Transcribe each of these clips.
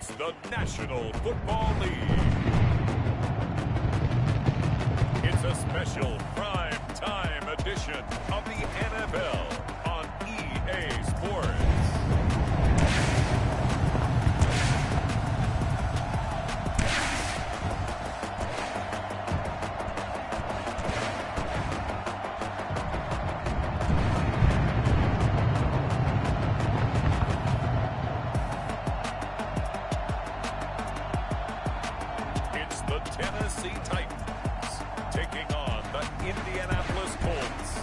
It's the National Football League. It's a special prime time edition of the NFL on EA Sports. The Tennessee Titans taking on the Indianapolis Colts.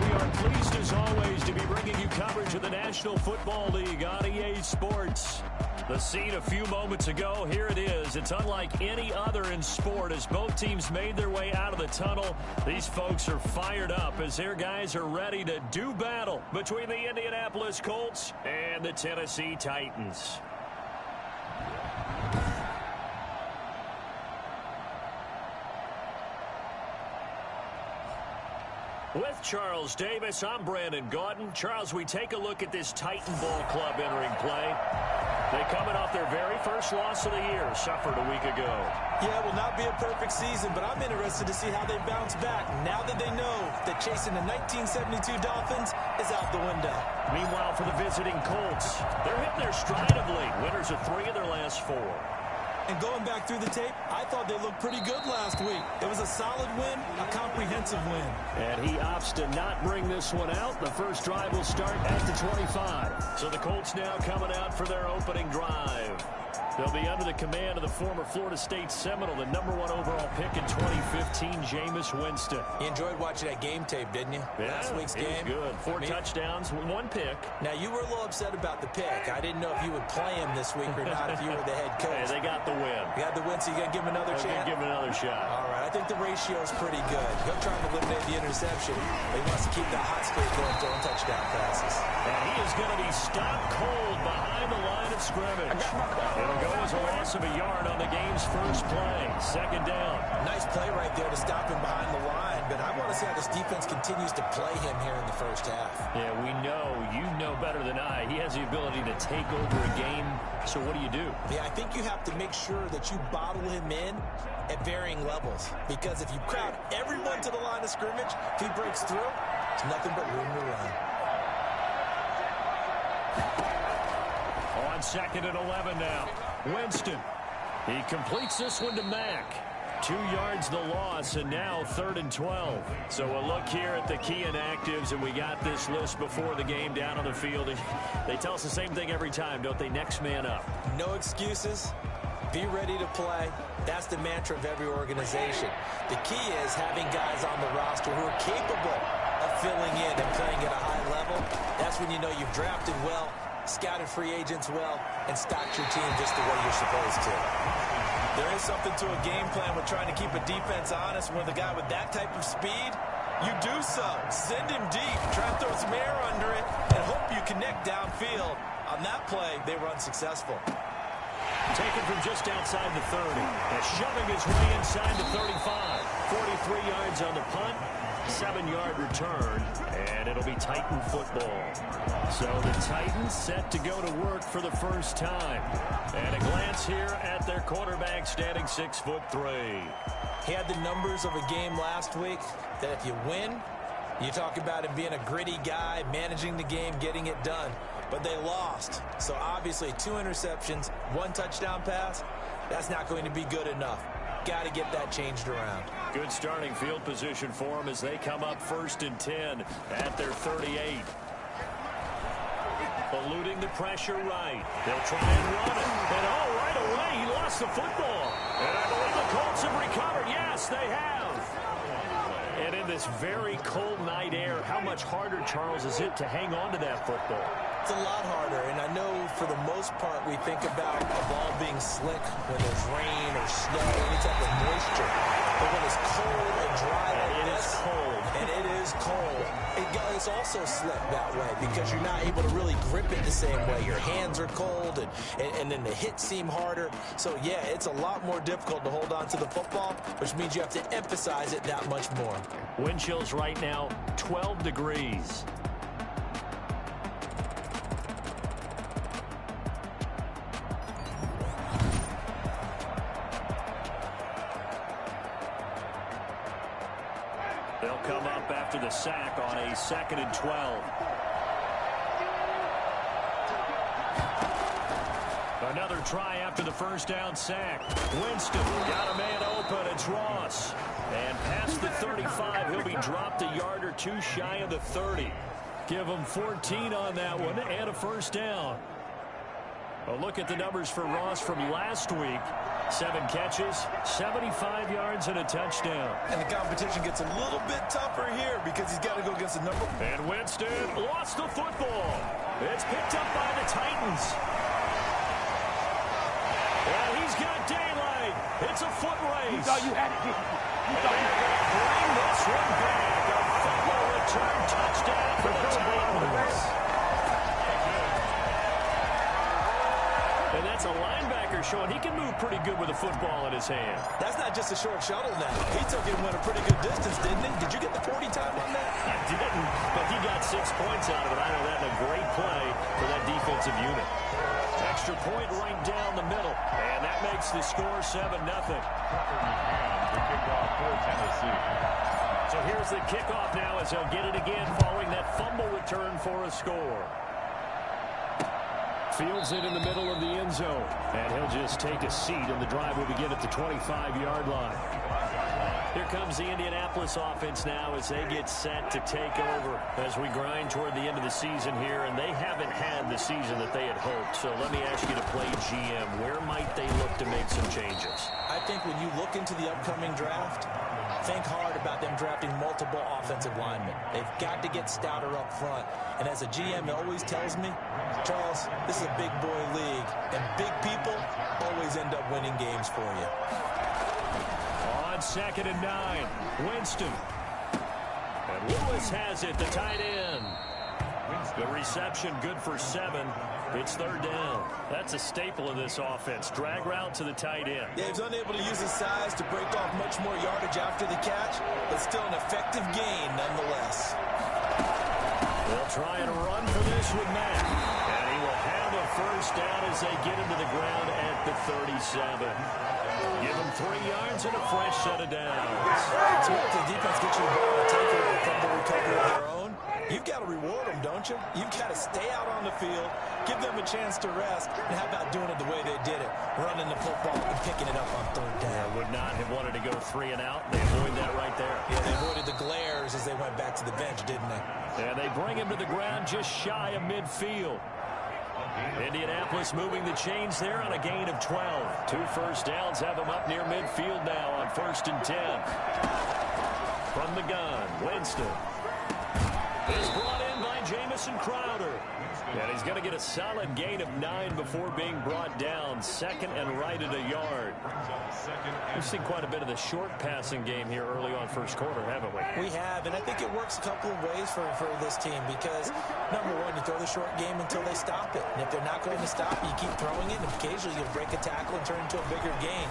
We are pleased as always to be bringing you coverage of the National Football League on EA Sports. The scene a few moments ago, here it is. It's unlike any other in sport as both teams made their way out of the tunnel. These folks are fired up as their guys are ready to do battle between the Indianapolis Colts and the Tennessee Titans. With Charles Davis, I'm Brandon Gaudin. Charles, we take a look at this Titan Ball Club entering play. They coming off their very first loss of the year, suffered a week ago. Yeah, it will not be a perfect season, but I'm interested to see how they bounce back now that they know that chasing the 1972 Dolphins is out the window. Meanwhile, for the visiting Colts, they're hitting their stride of late. Winners of 3 of their last 4. And going back through the tape, I thought they looked pretty good last week. It was a solid win, a comprehensive win. And he opts to not bring this one out. The first drive will start at the 25. So the Colts now coming out for their opening drive. They'll be under the command of the former Florida State Seminole, the #1 overall pick in 2015, Jameis Winston. You enjoyed watching that game tape, didn't you? Yeah, last week's game. It was good. 4 touchdowns, 1 pick. Now, you were a little upset about the pick. I didn't know if you would play him this week or not if you were the head coach. Hey, they got the win. You got the win, so you got to give him another chance? Give him another shot. All right, I think the ratio is pretty good. He'll try to eliminate the interception, but he wants to keep that hot streak going, throwing touchdown passes. And he is going to be stopped cold behind the line of scrimmage. It'll go as a loss of a yard on the game's first play. Second down. Nice play right there to stop him behind the line, but I want to see how this defense continues to play him here in the first half. Yeah, we know, you know better than I, he has the ability to take over a game. So what do? Yeah, I think you have to make sure that you bottle him in at varying levels, because if you crowd everyone to the line of scrimmage, if he breaks through, it's nothing but room to run. On 2nd and 11 now. Winston. He completes this one to Mack. 2 yards the loss, and now 3rd and 12. So a look here at the key inactives, and we got this list before the game down on the field. They tell us the same thing every time, don't they? Next man up. No excuses. Be ready to play. That's the mantra of every organization. The key is having guys on the roster who are capable of filling in and playing at a high level. That's when you know you've drafted well, scouted free agents well, and stocked your team just the way you're supposed to. There is something to a game plan with trying to keep a defense honest. With a guy with that type of speed, you do so. Send him deep, try to throw some air under it, and hope you connect downfield. On that play, they were unsuccessful. Taken from just outside the 30. And shoving his way inside the 35. 43 yards on the punt. 7-yard return, and it'll be Titan football. So the Titans set to go to work for the first time. And a glance here at their quarterback, standing 6'3". He had the numbers of a game last week that if you win, you talk about him being a gritty guy, managing the game, getting it done. But they lost. So obviously 2 interceptions, 1 touchdown pass, that's not going to be good enough. Got to get that changed around. Good starting field position for them as they come up 1st and 10 at their 38. Eluding the pressure right. They'll try and run it. And right away, he lost the football. And I believe the Colts have recovered. Yes, they have. And in this very cold night air, how much harder, Charles, is it to hang on to that football? It's a lot harder, and I know for the most part we think about a ball being slick when there's rain or snow, any type of moisture. But when it's cold and dry like this, and it is cold, it's also slick that way because you're not able to really grip it the same way. Your hands are cold, and then the hits seem harder. So, yeah, it's a lot more difficult to hold on to the football, which means you have to emphasize it that much more. Wind chills right now, 12 degrees. come up after the sack on a 2nd and 12. Another try after the first down sack. Winston got a man open. It's Ross. And past the 35, he'll be dropped a yard or two shy of the 30. Give him 14 on that one and a first down. A look at the numbers for Ross from last week. 7 catches, 75 yards, and a touchdown. And the competition gets a little bit tougher here because he's got to go against the number. And Winston lost the football. It's picked up by the Titans. And he's got daylight. It's a foot race. You thought you had it, didn't you? You thought you had it. Bring this one back. A football return touchdown for the Titans. And that's a linebacker showing he can move pretty good with a football in his hand. That's not just a short shuttle now. He took it and went a pretty good distance, didn't he? Did you get the 40 time on that? I didn't, but he got 6 points out of it. I know that in a great play for that defensive unit. Extra point right down the middle, and that makes the score 7-0. The kickoff for Tennessee. So here's the kickoff now as they'll get it again following that fumble return for a score. Fields it in the middle of the end zone, and he'll just take a seat, and the drive will begin at the 25-yard line. Here comes the Indianapolis offense now as they get set to take over as we grind toward the end of the season here, and they haven't had the season that they had hoped. So let me ask you to play GM. Where might they look to make some changes? I think when you look into the upcoming draft, think hard about them drafting multiple offensive linemen. They've got to get stouter up front. And as a GM, it always tells me, Charles, this is a big boy league, and big people always end up winning games for you. On 2nd and 9, Winston. And Lewis has it, the tight end. The reception good for 7. It's 3rd down. That's a staple of this offense. Drag route to the tight end. Yeah, he's unable to use his size to break off much more yardage after the catch, but still an effective gain nonetheless. They'll try and run for this with Matt. And he will have a first down as they get into the ground at the 37. Give him 3 yards and a fresh set of downs. So if the defense gets you the ball and take it and fumble recovery of their own, you've got to reward them, don't you? You've got to stay out on the field, give them a chance to rest, and how about doing it the way they did it, running the football and picking it up on 3rd down. Would not have wanted to go 3 and out. They avoid that right there. Yeah, they avoided the glares as they went back to the bench, didn't they? And they bring him to the ground just shy of midfield. Indianapolis moving the chains there on a gain of 12. 2 first downs have them up near midfield now on 1st and 10. From the gun, Winston is brought in by Jamison Crowder. And he's going to get a solid gain of 9 before being brought down. 2nd and right at a yard. We've seen quite a bit of the short passing game here early on first quarter, haven't we? We have, and I think it works a couple of ways for this team because, number one, you throw the short game until they stop it. And if they're not going to stop it, you keep throwing it, and occasionally you'll break a tackle and turn it into a bigger gain.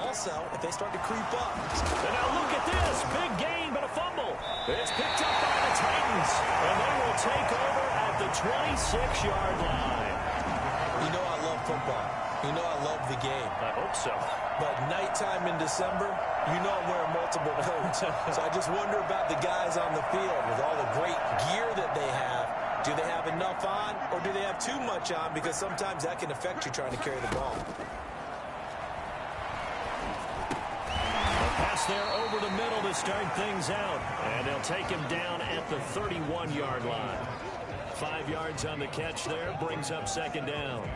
Also, if they start to creep up. And now look at this. Big gain, but a fumble. It's picked up by the Titans, and they will take over at the 26-yard line. You know I love football. You know I love the game. I hope so. But nighttime in December, you know I'm wearing multiple coats. So I just wonder about the guys on the field with all the great gear that they have. Do they have enough on, or do they have too much on? Because sometimes that can affect you trying to carry the ball. Pass there over the middle to start things out. And they'll take him down at the 31-yard line. 5 yards on the catch there, brings up 2nd down.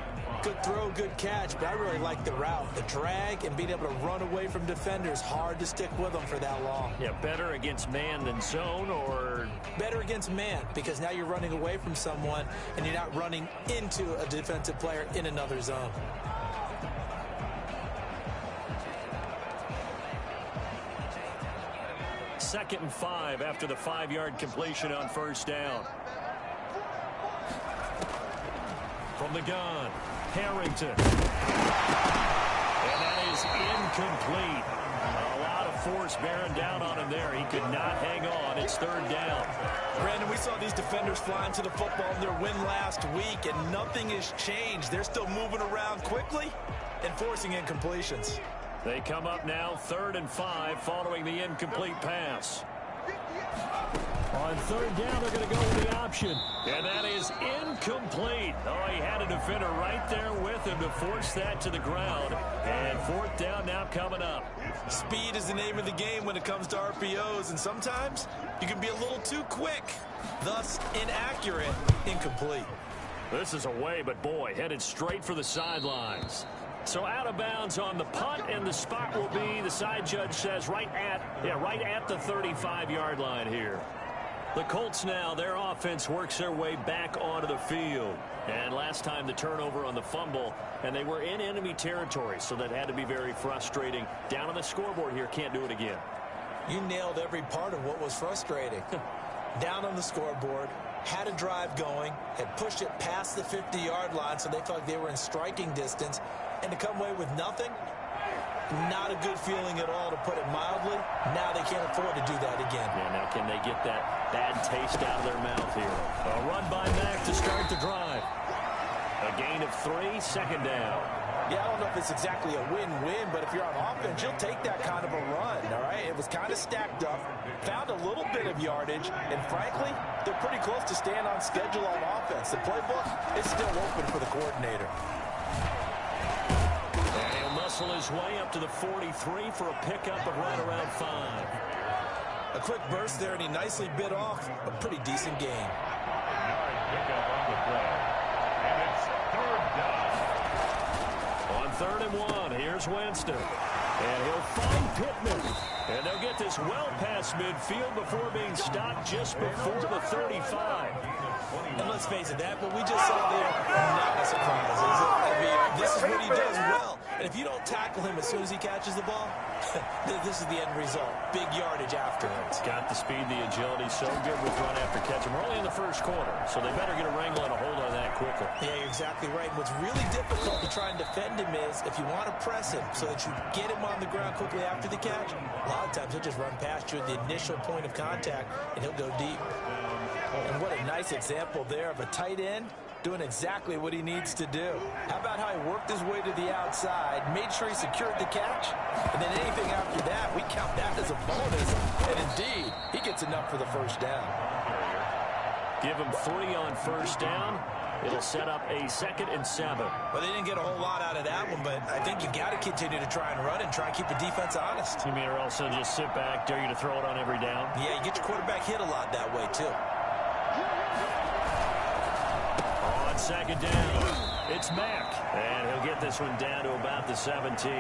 Good throw, good catch, but I really like the route. The drag and being able to run away from defenders, hard to stick with them for that long. Yeah, better against man than zone, or? Better against man, because now you're running away from someone and you're not running into a defensive player in another zone. Second and 5 after the 5-yard completion on 1st down. From the gun, Harrington. And that is incomplete. A lot of force bearing down on him there. He could not hang on. It's 3rd down. Brandon, we saw these defenders flying to the football in their win last week, and nothing has changed. They're still moving around quickly and forcing incompletions. They come up now 3rd and 5 following the incomplete pass. On third down, they're going to go with the option. And that is incomplete. Oh, he had a defender right there with him to force that to the ground. And fourth down now coming up. Speed is the name of the game when it comes to RPOs, and sometimes you can be a little too quick. Thus, inaccurate, incomplete. This is away, but boy, headed straight for the sidelines. So out of bounds on the punt, and the spot will be, the side judge says, right at the 35-yard line here. The Colts now, their offense works their way back onto the field. And last time the turnover on the fumble, and they were in enemy territory, so that had to be very frustrating. Down on the scoreboard here, can't do it again. You nailed every part of what was frustrating. Down on the scoreboard, had a drive going, had pushed it past the 50-yard line, so they felt like they were in striking distance, and to come away with nothing, not a good feeling at all, to put it mildly. Now they can't afford to do that again. Yeah, now can they get that bad taste out of their mouth here? A run by Mack to start the drive. A gain of 3, second down. Yeah, I don't know if it's exactly a win-win, but if you're on offense, you'll take that kind of a run, all right? It was kind of stacked up, found a little bit of yardage, and frankly, they're pretty close to staying on schedule on offense. The playbook is still open for the coordinator. And he'll muscle his way up to the 43 for a pickup of right around 5. A quick burst there, and he nicely bit off a pretty decent gain. Pickup on the play. And it's third down. On 3rd and 1, here's Winston. And he'll find Pittman. And they'll get this well past midfield before being stopped just before the 35. And let's face it, that what we just saw there, not a surprise, is it? I mean, this is what he does well. And if you don't tackle him as soon as he catches the ball, this is the end result. Big yardage afterwards. Got the speed, the agility, so good with run after catch. And we're only in the first quarter, so they better get a wrangle and a hold on that quickly. Yeah, you're exactly right. What's really difficult to try and defend him is if you want to press him so that you get him on the ground quickly after the catch, a lot of times he'll just run past you at the initial point of contact, and he'll go deep. And what a nice example there of a tight end doing exactly what he needs to do. How about how he worked his way to the outside, made sure he secured the catch, and then anything after that, we count that as a bonus. And indeed, he gets enough for the first down. Give him 3 on first down. It'll set up a 2nd and 7. Well, they didn't get a whole lot out of that one, but I think you've got to continue to try and run and try and keep the defense honest. You mean, or also just sit back, dare you to throw it on every down? Yeah, you get your quarterback hit a lot that way, too. On 2nd down, it's Mack. And he'll get this one down to about the 17.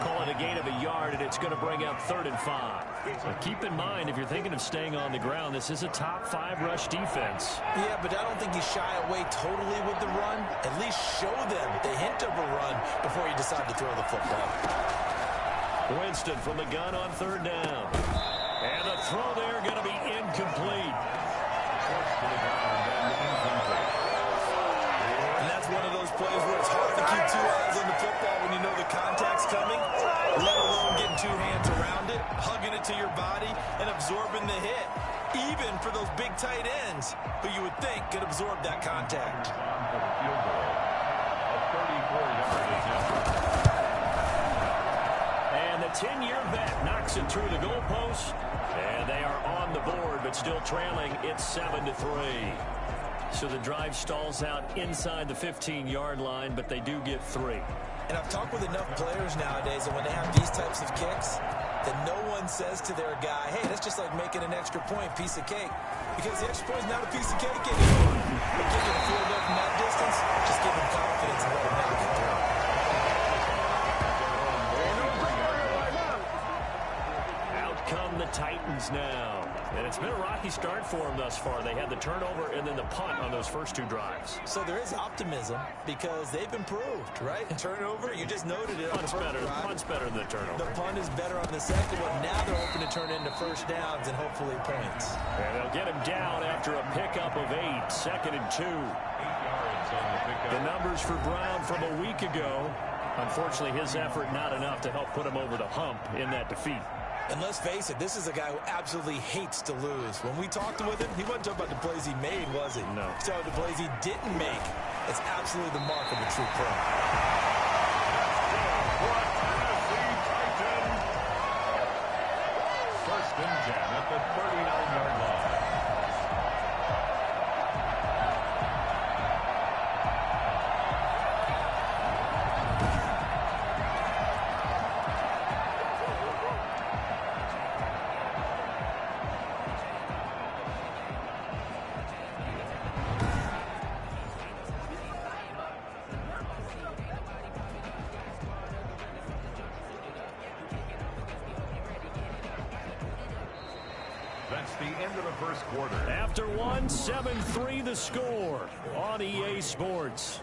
Call it a gain of a yard, and it's going to bring up 3rd and 5. But keep in mind, if you're thinking of staying on the ground, this is a top 5 rush defense. Yeah, but I don't think you shy away totally with the run. At least show them the hint of a run before you decide to throw the football. Winston from the gun on 3rd down. And the throw there going to be incomplete. And that's one of those plays where it's hard to keep 2 eyes on the football when you know the contact's coming, let alone getting 2 hands around it, hugging it to your body, and absorbing the hit, even for those big tight ends who you would think could absorb that contact. And the 10-year vet knocks it through the goalpost, and they are on the board, but still trailing. It's 7-3. So the drive stalls out inside the 15-yard line, but they do get 3. And I've talked with enough players nowadays that when they have these types of kicks, that no one says to their guy, hey, that's just like making an extra point, piece of cake. Because the extra point is not a piece of cake anymore. But kicking the field goal from that distance, just give him confidence and let him knock it through. Out come the Titans now. And it's been a rocky start for them thus far. They had the turnover and then the punt on those first 2 drives. So there is optimism because they've improved, right? Turnover, you just noted it on the first drive. Punt's better than the turnover. The punt is better on the second one. Now they're hoping to turn it into first downs and hopefully points. And they'll get him down after a pickup of 8, 2nd and 2. The numbers for Brown from a week ago. Unfortunately, his effort not enough to help put him over the hump in that defeat. And let's face it, this is a guy who absolutely hates to lose. When we talked with him, he wasn't talking about the plays he made, was he? No. He's talking about the plays he didn't make. It's absolutely the mark of a true pro. First and 10 at the 38. the end of the first quarter. After one, 7-3 the score on EA Sports.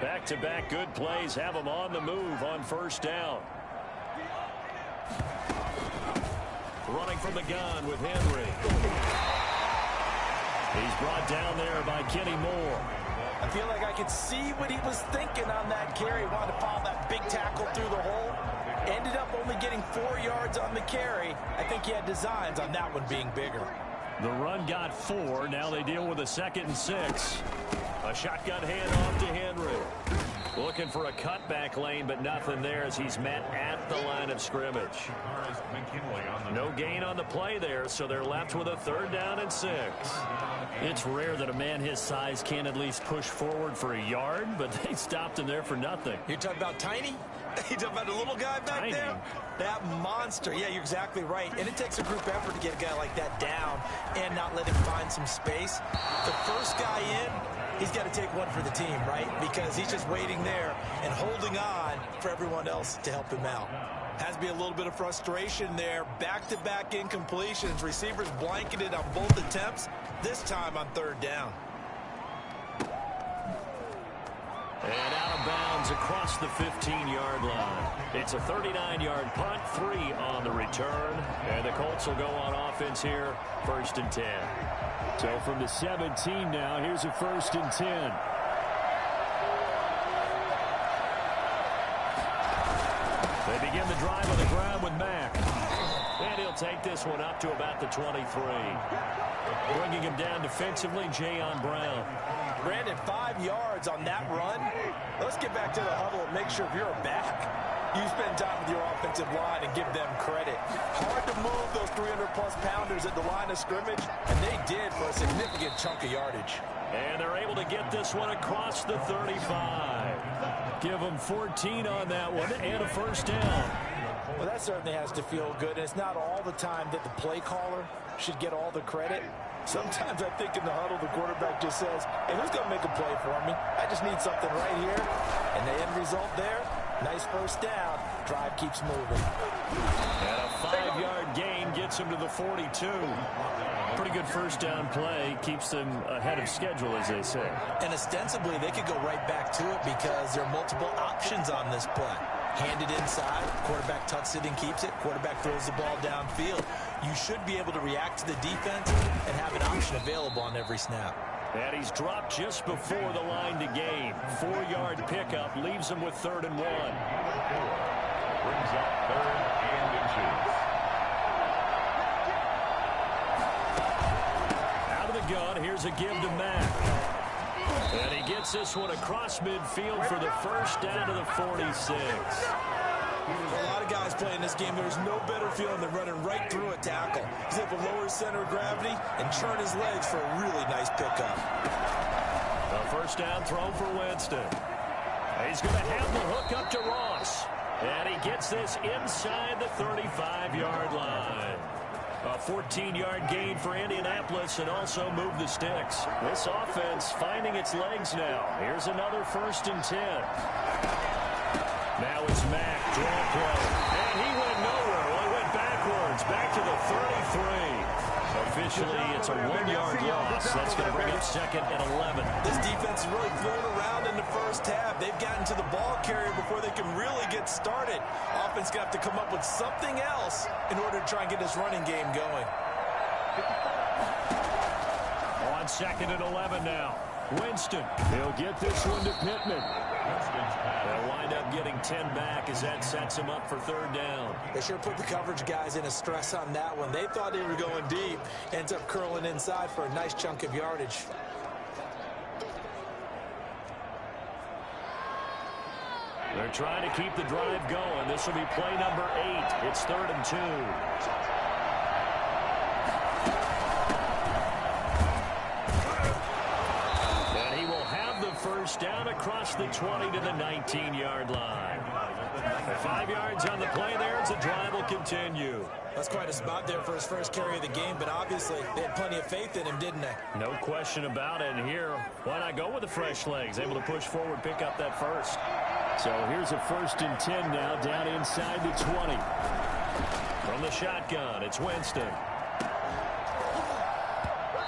Back-to-back good plays have him on the move on first down. Running from the gun with Henry. He's brought down there by Kenny Moore. I feel like I could see what he was thinking on that carry. Wanted to pile that big tackle through the hole. Ended up only getting 4 yards on the carry. I think he had designs on that one being bigger. The run got 4. Now they deal with a 2nd and 6. A shotgun handoff to Henry. Looking for a cutback lane, but nothing there as he's met at the line of scrimmage. No gain on the play there, so they're left with a 3rd down and 6. It's rare that a man his size can at least push forward for a yard, but they stopped him there for nothing. You're talking about Tiny? You talking about the little guy back there? That monster. Yeah, you're exactly right. And it takes a group effort to get a guy like that down and not let him find some space. The first guy in, he's got to take one for the team, right? Because he's just waiting there and holding on for everyone else to help him out. Has to be a little bit of frustration there. Back-to-back incompletions. Receivers blanketed on both attempts, this time on 3rd down. And out of bounds across the 15-yard line. It's a 39-yard punt, 3 on the return. And the Colts will go on offense here, 1st and 10. So from the 17 now, here's a 1st and 10. They begin the drive on the ground with Mack. And he'll take this one up to about the 23. Bringing him down defensively, Jayon Brown. Brandon, 5 yards on that run. Let's get back to the huddle and make sure if you're a back, you spend time with your offensive line and give them credit. Hard to move those 300-plus pounders at the line of scrimmage, and they did for a significant chunk of yardage. And they're able to get this one across the 35. Give them 14 on that one and a 1st down. Well, that certainly has to feel good. And it's not all the time that the play caller should get all the credit. Sometimes I think in the huddle, the quarterback just says, hey, who's going to make a play for me? I just need something right here. And the end result there, nice 1st down. Drive keeps moving. And a 5-yard gain gets him to the 42. Pretty good 1st down play. Keeps them ahead of schedule, as they say. And ostensibly, they could go right back to it because there are multiple options on this play. Handed inside, quarterback tucks it and keeps it, quarterback throws the ball downfield. You should be able to react to the defense and have an option available on every snap. And he's dropped just before the line to gain. 4-yard pickup leaves him with 3rd and 1. Brings up 3rd and inches. Out of the gun, here's a give to Mack. And he gets this one across midfield for the 1st down to the 46. For a lot of guys playing this game, there's no better feeling than running right through a tackle. He's able to lower his center of gravity and churn his legs for a really nice pickup. A 1st down throw for Winston. He's going to have the hook up to Ross. And he gets this inside the 35-yard line. A 14-yard gain for Indianapolis and also move the sticks. This offense finding its legs now. Here's another 1st and 10. Now it's Mack, draw play. And he went nowhere. Well, he went backwards, back to the 33. Officially, it's a 1-yard loss. That's going to bring up 2nd and 11. This defense is really thrown around in the 1st half. They've gotten to the ball carrier before they can really get started. Offense going to have to come up with something else in order to try and get this running game going. On 2nd and 11 now. Winston, he'll get this one to Pittman. They'll wind up getting 10 back as that sets him up for 3rd down. They sure put the coverage guys in a stress on that one. They thought they were going deep. Ends up curling inside for a nice chunk of yardage. They're trying to keep the drive going. This will be play number 8. It's 3rd and 2. First down across the 20 to the 19-yard line. 5 yards on the play there as the drive will continue. That's quite a spot there for his first carry of the game, but obviously they had plenty of faith in him, didn't they? No question about it. And here, why not go with the fresh legs? Able to push forward, pick up that first. So here's a 1st and 10 now, down inside the 20. From the shotgun, it's Winston.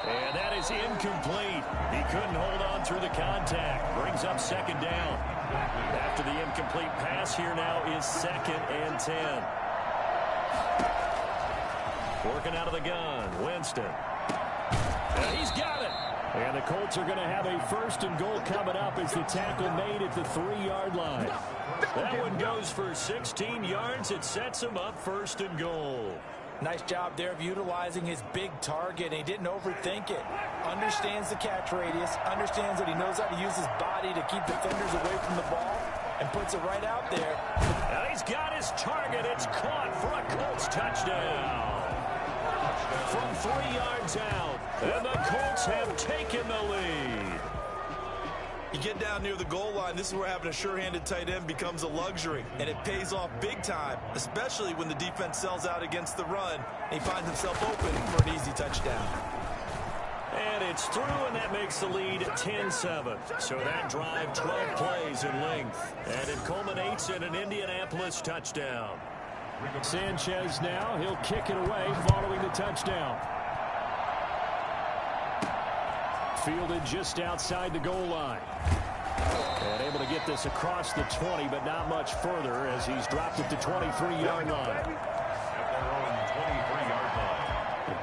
And that is incomplete. He couldn't hold on through the contact. Brings up second down. After the incomplete pass, here now is 2nd and 10. Working out of the gun, Winston. And he's got it. And the Colts are going to have a 1st and goal coming up as the tackle made at the 3-yard line. That one goes for 16 yards. It sets him up 1st and goal. Nice job there of utilizing his big target. He didn't overthink it. Understands the catch radius. Understands that he knows how to use his body to keep defenders away from the ball. And puts it right out there. Now he's got his target. It's caught for a Colts touchdown. From 3 yards out. And the Colts have taken the lead. You get down near the goal line, this is where having a sure-handed tight end becomes a luxury. And it pays off big time, especially when the defense sells out against the run. And he finds himself open for an easy touchdown. And it's through, and that makes the lead 10-7. So that drive, 12 plays in length. And it culminates in an Indianapolis touchdown. Sanchez now, he'll kick it away following the touchdown. Fielded just outside the goal line. And able to get this across the 20, but not much further as he's dropped at the 23-yard line.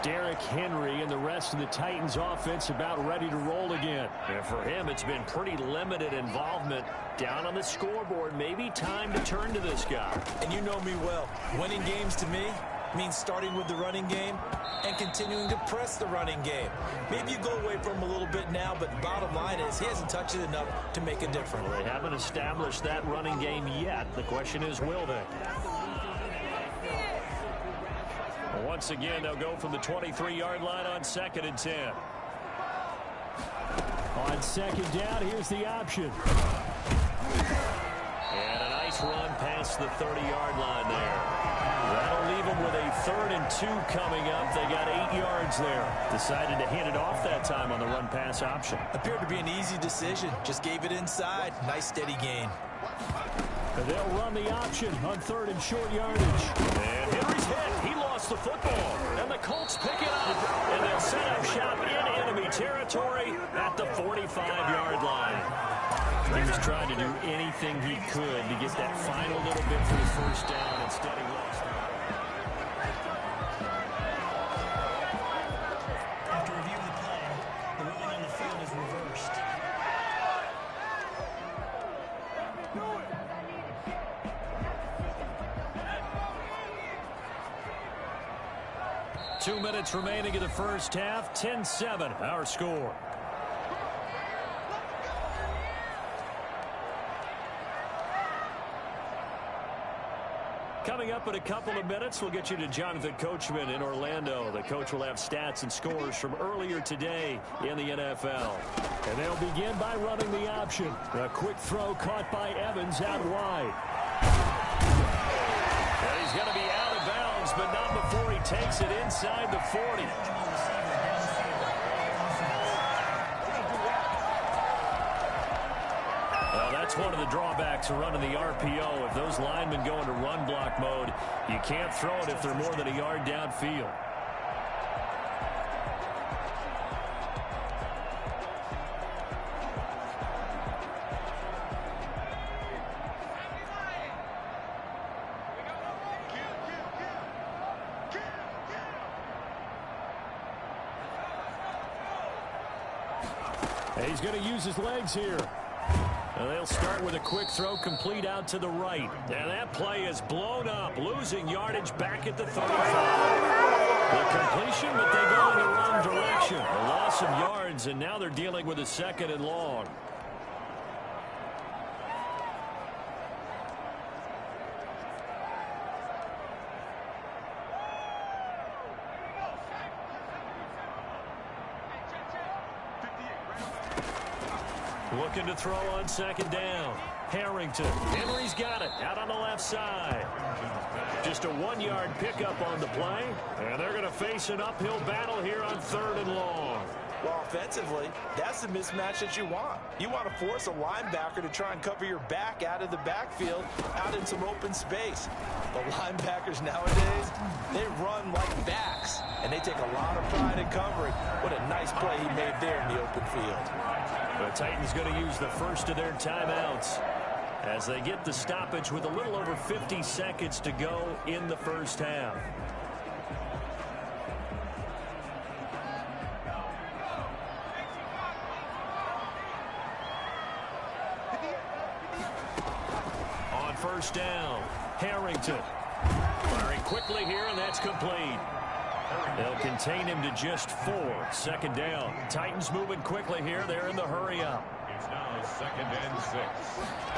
Derrick Henry and the rest of the Titans offense about ready to roll again. And for him, it's been pretty limited involvement down on the scoreboard. Maybe time to turn to this guy. And you know me well. Winning games to me means starting with the running game and continuing to press the running game. Maybe you go away from him a little bit now, but the bottom line is he hasn't touched it enough to make a difference. Well, they haven't established that running game yet. The question is, will they? Once again, they'll go from the 23-yard line on 2nd and 10. On 2nd down, here's the option. And a nice run past the 30-yard line there. That'll leave them with a 3rd and 2 coming up. They got 8 yards there. Decided to hand it off that time on the run-pass option. Appeared to be an easy decision. Just gave it inside. Nice steady gain. And they'll run the option on 3rd and short yardage. And Henry's hit. He lost the football. And the Colts pick it up. And they'll set up shop in enemy territory at the 45-yard line. He was trying to do anything he could to get that final little bit for his 1st down. Instead, he lost it. After reviewing the play, the ruling on the field is reversed. 2 minutes remaining in the 1st half. 10-7, our score. Coming up in a couple of minutes, we'll get you to Jonathan Coachman in Orlando. The coach will have stats and scores from earlier today in the NFL. And they'll begin by running the option. A quick throw caught by Evans out wide. And he's going to be out of bounds, but not before he takes it inside the 40. Well, that's one of the drawbacks of running the RPO. If those linemen go into run block mode, you can't throw it if they're more than a yard downfield. He's going to use his legs here. They'll start with a quick throw complete out to the right. And that play is blown up, losing yardage back at the 35. The completion, but they go in the wrong direction. A loss of yards, and now they're dealing with a 2nd and long. Looking to throw on 2nd down. Harrington. Henry's got it out on the left side. Just a 1-yard pickup on the play. And they're going to face an uphill battle here on 3rd and long. Well, offensively, that's the mismatch that you want. You want to force a linebacker to try and cover your back out of the backfield, out in some open space. The linebackers nowadays, they run like backs, and they take a lot of pride in covering. What a nice play he made there in the open field. The Titans going to use the first of their timeouts as they get the stoppage with a little over 50 seconds to go in the first half. On first down, Harrington firing quickly here, and that's complete. They'll contain him to just 4. Second down. Titans moving quickly here. They're in the hurry up. It's now 2nd and 6.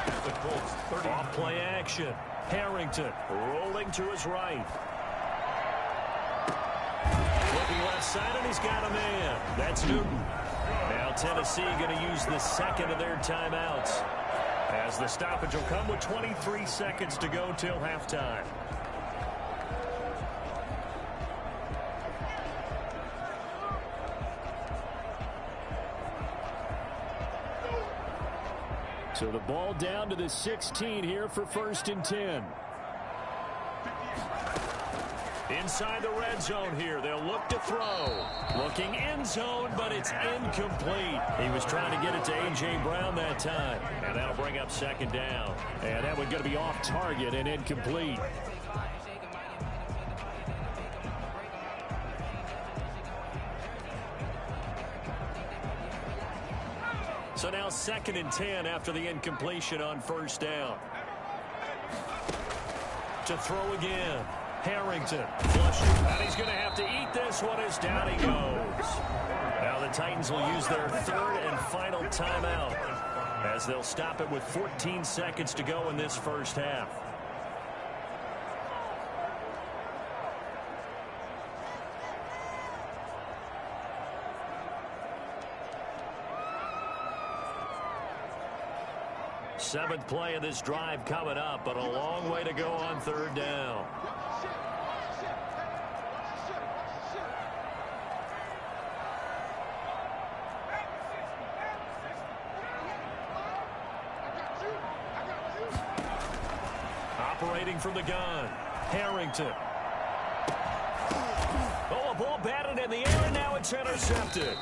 At the Colts 30. Off play action. Harrington rolling to his right. Looking left side, and he's got a man. That's Newton. Now Tennessee going to use the second of their timeouts, as the stoppage will come with 23 seconds to go till halftime. So the ball down to the 16 here for 1st and 10. Inside the red zone here. They'll look to throw. Looking end zone, but it's incomplete. He was trying to get it to A.J. Brown that time. And that'll bring up 2nd down. And that one's going to be off target and incomplete. So now 2nd and 10 after the incompletion on first down. To throw again. Harrington flushing. And he's going to have to eat this one as down he goes. Now the Titans will use their 3rd and final timeout, as they'll stop it with 14 seconds to go in this first half. Seventh play of this drive coming up, but a long way to go on 3rd down. Operating from the gun, Harrington. Oh, a ball batted in the air, and now it's intercepted.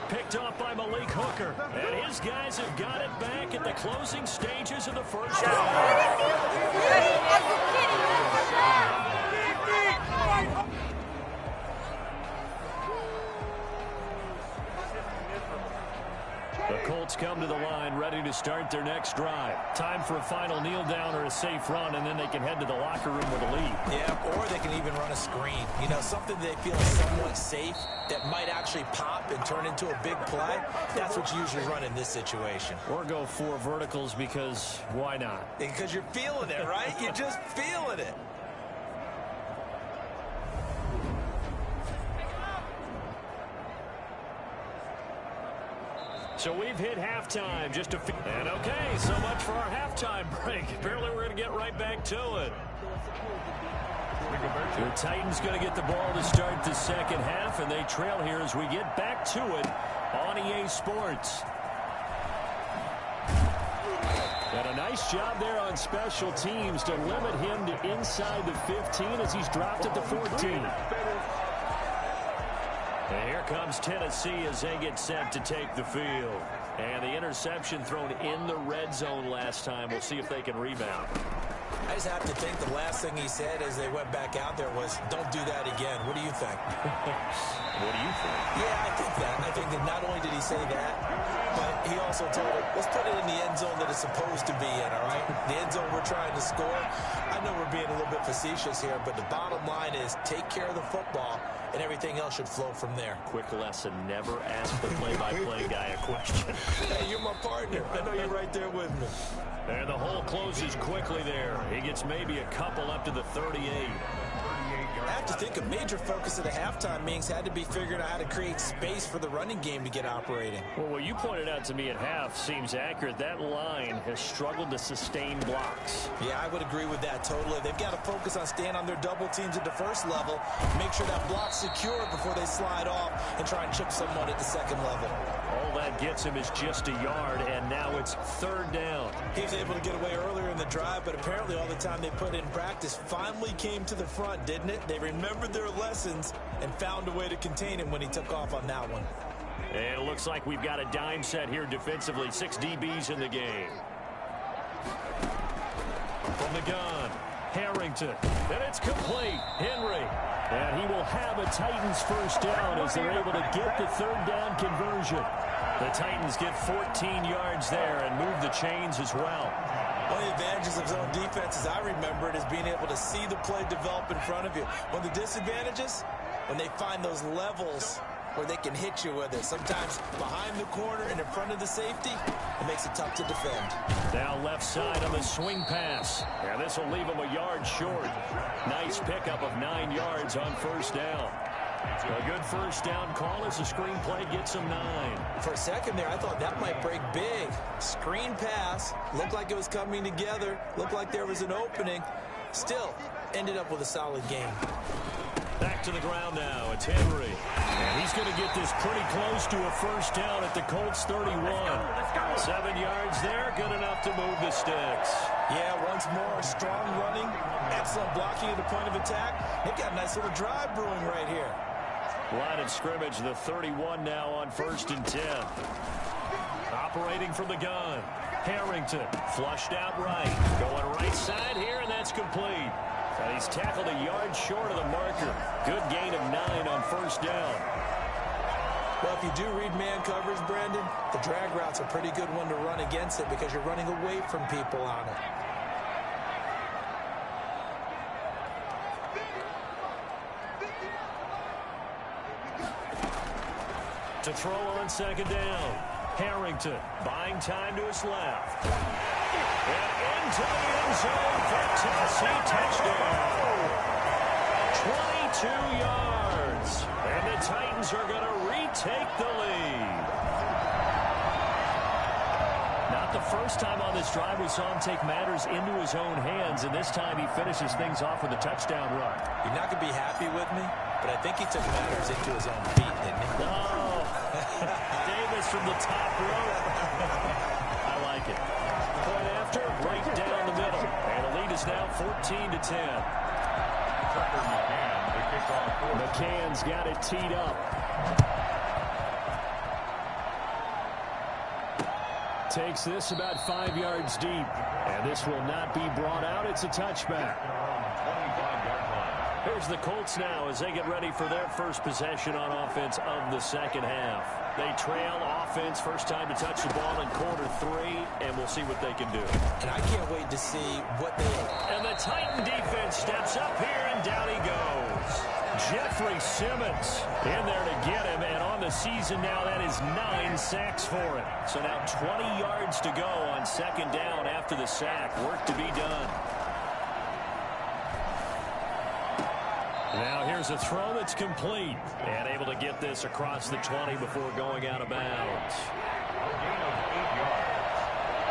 Picked off by Malik Hooker. And his guys have got it back at the closing stages of the first half. The Colts come to the line ready to start their next drive. Time for a final kneel down or a safe run, and then they can head to the locker room with a lead. Yeah, or they can even run a screen. You know, something they feel is somewhat safe that might actually pop and turn into a big play. That's what you usually run in this situation. Or go 4 verticals, because why not? Because you're feeling it, right? You're just feeling it. So we've hit halftime. And okay, so much for our halftime break. Apparently we're going to get right back to it. The Titans going to get the ball to start the second half, and they trail here as we get back to it on EA Sports. And a nice job there on special teams to limit him to inside the 15 as he's dropped at the 14. And here comes Tennessee as they get set to take the field. And the interception thrown in the red zone last time. We'll see if they can rebound. I just have to think the last thing he said as they went back out there was, don't do that again. What do you think? What do you think? Yeah, I think that. I think that not only did he say that, but he also told him, let's put it in the end zone that it's supposed to be in, all right? The end zone we're trying to score. I know we're being a little bit facetious here, but the bottom line is take care of the football, and everything else should flow from there. Quick lesson, never ask the play-by-play guy a question. Hey, you're my partner. I know you're right there with me. And the hole closes quickly there. He gets maybe a couple up to the 38. have to think a major focus of the halftime meetings had to be figuring out how to create space for the running game to get operating. Well, what you pointed out to me at half seems accurate. That line has struggled to sustain blocks. Yeah, I would agree with that totally. They've got to focus on staying on their double teams at the first level, make sure that block's secure before they slide off and try and chip someone at the second level. All that gets him is just a yard, and now it's third down. He was able to get away earlier in the drive, but apparently all the time they put in practice finally came to the front, didn't it? They remembered their lessons and found a way to contain him when he took off on that one. And it looks like we've got a dime set here defensively. 6 DBs in the game. From the gun, Harrington. And it's complete. Henry. And he will have a Titans first down as they're able to get the third down conversion. The Titans get 14 yards there and move the chains as well. One of the advantages of zone defense, as I remember it, is being able to see the play develop in front of you. One of the disadvantages, when they find those levels where they can hit you with it. Sometimes behind the corner and in front of the safety, it makes it tough to defend. Now left side on the swing pass. And this will leave him a yard short. Nice pickup of 9 yards on first down. A good first down call as the screen play gets him 9. For a second there, I thought that might break big. Screen pass. Looked like it was coming together. Looked like there was an opening. Still, ended up with a solid game. Back to the ground now. It's Henry. And he's going to get this pretty close to a first down at the Colts 31. 7 yards there. Good enough to move the sticks. Yeah, once more, strong running. Excellent blocking at the point of attack. They've got a nice little drive brewing right here. Line of scrimmage, the 31 now on 1st and 10. Operating from the gun. Harrington flushed out right. Going right side here, and that's complete. And he's tackled a yard short of the marker. Good gain of 9 on first down. Well, if you do read man coverage, Brandon, the drag route's a pretty good one to run against it because you're running away from people on it. To throw on second down. Harrington buying time to his left. And into the end zone for Tennessee touchdown. 22 yards. And the Titans are going to retake the lead. Not the first time on this drive we saw him take matters into his own hands, and this time he finishes things off with a touchdown run. You're not going to be happy with me, but I think he took matters into his own feet, didn't he? Oh, Davis from the top rope. I like it. Point after, right down the middle. And the lead is now 14-10. McCann's got it teed up. Takes this about 5 yards deep. And this will not be brought out. It's a touchback. Here's the Colts now as they get ready for their first possession on offense of the second half. They trail offense, first time to touch the ball in quarter 3, and we'll see what they can do. And I can't wait to see what they... And the Titan defense steps up here, and down he goes. Jeffrey Simmons in there to get him, and on the season now, that is 9 sacks for him. So now 20 yards to go on second down after the sack. Work to be done. Now here's a throw that's complete. And able to get this across the 20 before going out of bounds. Gain of 8 yards.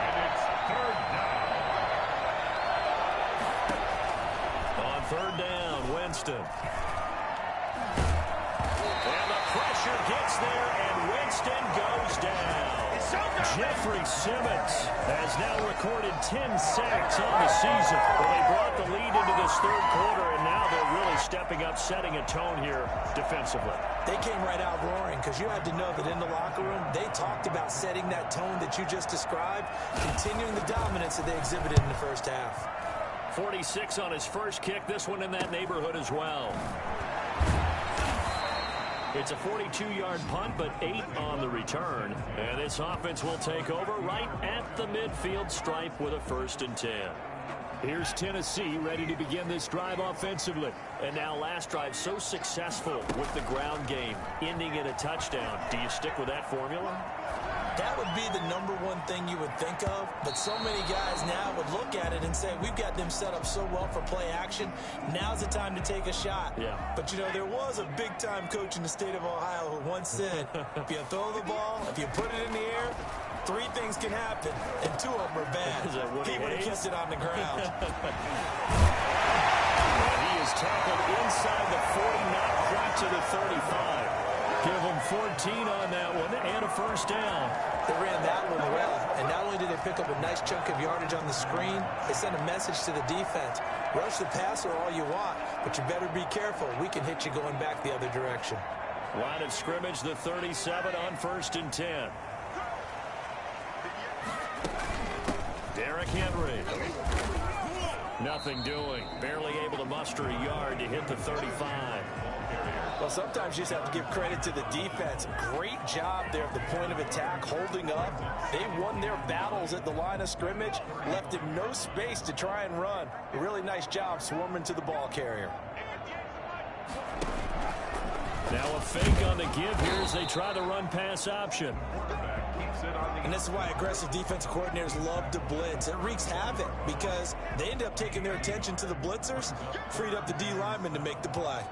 And it's third down. On third down, Winston. And the pressure gets there, and Winston goes down. Jeffrey Simmons has now recorded 10 sacks on the season. Well, they brought the lead into this third quarter, and now they're really stepping up, setting a tone here defensively. They came right out roaring because you had to know that in the locker room, they talked about setting that tone that you just described, continuing the dominance that they exhibited in the first half. 46 on his first kick, this one in that neighborhood as well. It's a 42-yard punt, but 8 on the return. And this offense will take over right at the midfield stripe with a 1st and 10. Here's Tennessee ready to begin this drive offensively. And now last drive so successful with the ground game, ending in a touchdown. Do you stick with that formula? That would be the number one thing you would think of, but so many guys now would look at it and say, we've got them set up so well for play action. Now's the time to take a shot. Yeah. But, you know, there was a big-time coach in the state of Ohio who once said, if you throw the ball, if you put it in the air, 3 things can happen, and 2 of them are bad. He would have kept it on the ground. He is tackled inside the 40, not quite to the 35. Give him 14 on that one and a first down. They ran that one well, and not only did they pick up a nice chunk of yardage on the screen, they sent a message to the defense. Rush the passer all you want, but you better be careful. We can hit you going back the other direction. Line of scrimmage, the 37 on 1st and 10. Derrick Henry. Nothing doing. Barely able to muster a yard to hit the 35. Well, sometimes you just have to give credit to the defense. Great job there at the point of attack, holding up. They won their battles at the line of scrimmage, left him no space to try and run. A really nice job swarming to the ball carrier. Now a fake on the give here as they try the run-pass option. And this is why aggressive defensive coordinators love to blitz. It wreaks havoc because they end up taking their attention to the blitzers, freed up the D lineman to make the play.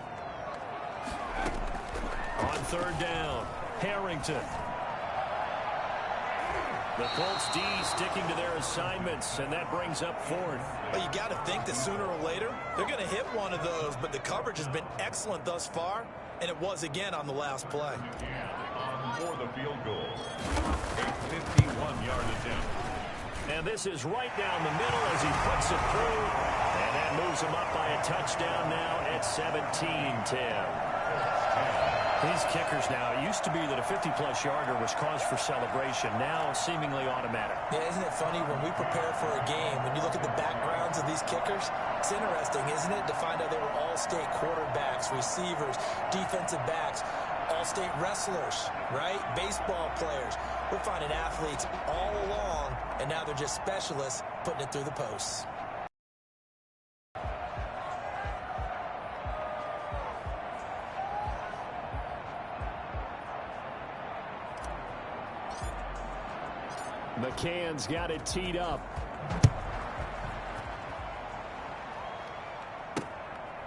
On 3rd down, Harrington. The Colts D sticking to their assignments, and that brings up 4th. Well, you got to think that sooner or later they're going to hit one of those, but the coverage has been excellent thus far, and it was again on the last play. For the field goal, a 51-yard attempt. And this is right down the middle as he puts it through, and that moves him up by a touchdown now at 17-10. These kickers now, it used to be that a 50-plus yarder was cause for celebration. Now seemingly automatic. Yeah, isn't it funny when we prepare for a game, when you look at the backgrounds of these kickers, it's interesting, isn't it, to find out they were all-state quarterbacks, receivers, defensive backs, all-state wrestlers, right? Baseball players. We're finding athletes all along, and now they're just specialists putting it through the posts. McCann's got it teed up.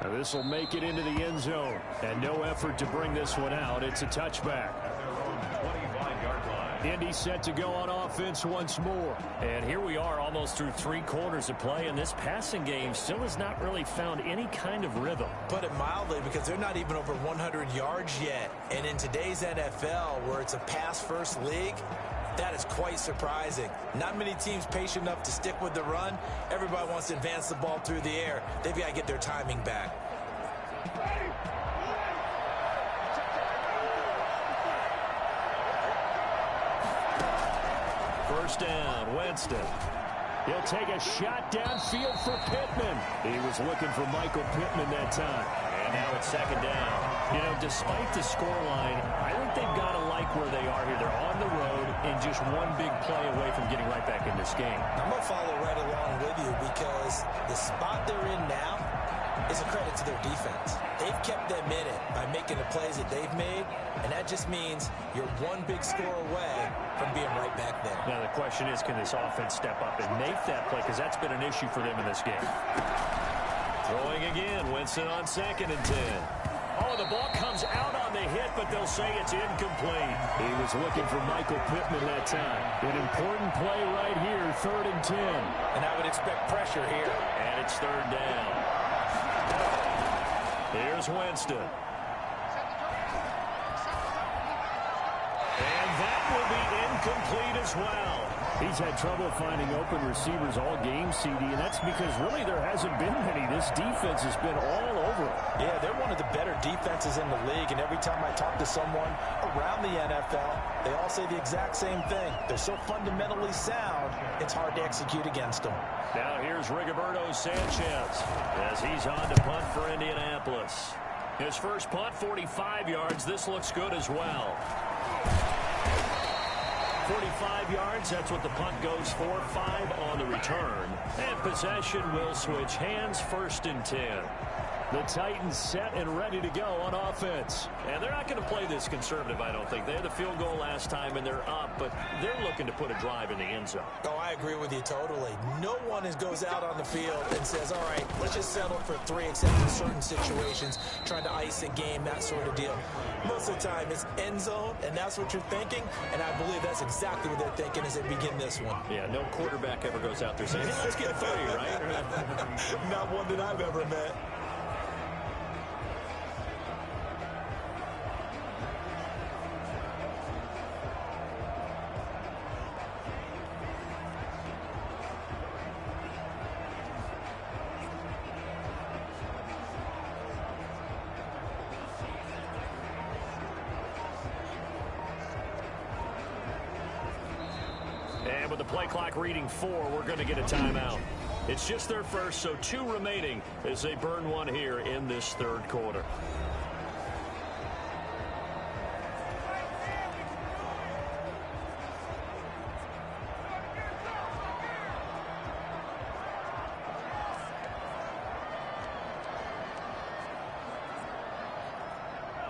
Now this will make it into the end zone. And no effort to bring this one out. It's a touchback. Indy set to go on offense once more. And here we are almost through 3 quarters of play, and this passing game still has not really found any kind of rhythm. Put it mildly, because they're not even over 100 yards yet. And in today's NFL, where it's a pass-first league, that is quite surprising. Not many teams patient enough to stick with the run. Everybody wants to advance the ball through the air. They've got to get their timing back. First down, Winston. He'll take a shot downfield for Pittman. He was looking for Michael Pittman that time. And now it's 2nd down. You know, despite the scoreline, I think they've got to like where they are here. They're on the road and just one big play away from getting right back in this game. I'm going to follow right along with you because the spot they're in now is a credit to their defense. They've kept them in it by making the plays that they've made, and that just means you're one big score away from being right back there. Now the question is, can this offense step up and make that play? Because that's been an issue for them in this game. Throwing again, Winston on 2nd and 10. Oh, the ball comes out on the hit, but they'll say it's incomplete. He was looking for Michael Pittman that time. An important play right here, 3rd and 10. And I would expect pressure here. And it's 3rd down. Here's Winston. And that will be incomplete as well. He's had trouble finding open receivers all game, CD, and that's because really there hasn't been many. This defense has been all over it. Yeah, they're one of the better defenses in the league, and every time I talk to someone around the NFL, they all say the exact same thing. They're so fundamentally sound, it's hard to execute against them. Now here's Rigoberto Sanchez as he's on to punt for Indianapolis. His first punt, 45 yards. This looks good as well. 45 yards, that's what the punt goes for. 5 on the return. And possession will switch hands, 1st and 10. The Titans set and ready to go on offense. And they're not going to play this conservative, I don't think. They had the field goal last time, and they're up, but they're looking to put a drive in the end zone. Oh, I agree with you totally. No one goes out on the field and says, all right, let's just settle for 3, except in certain situations, trying to ice a game, that sort of deal. Most of the time, it's end zone, and that's what you're thinking, and I believe that's exactly what they're thinking as they begin this one. Yeah, no quarterback ever goes out there saying, hey, let's get 3, right? Not one that I've ever met. And with the play clock reading 4, we're going to get a timeout. It's just their first, so 2 remaining as they burn one here in this third quarter.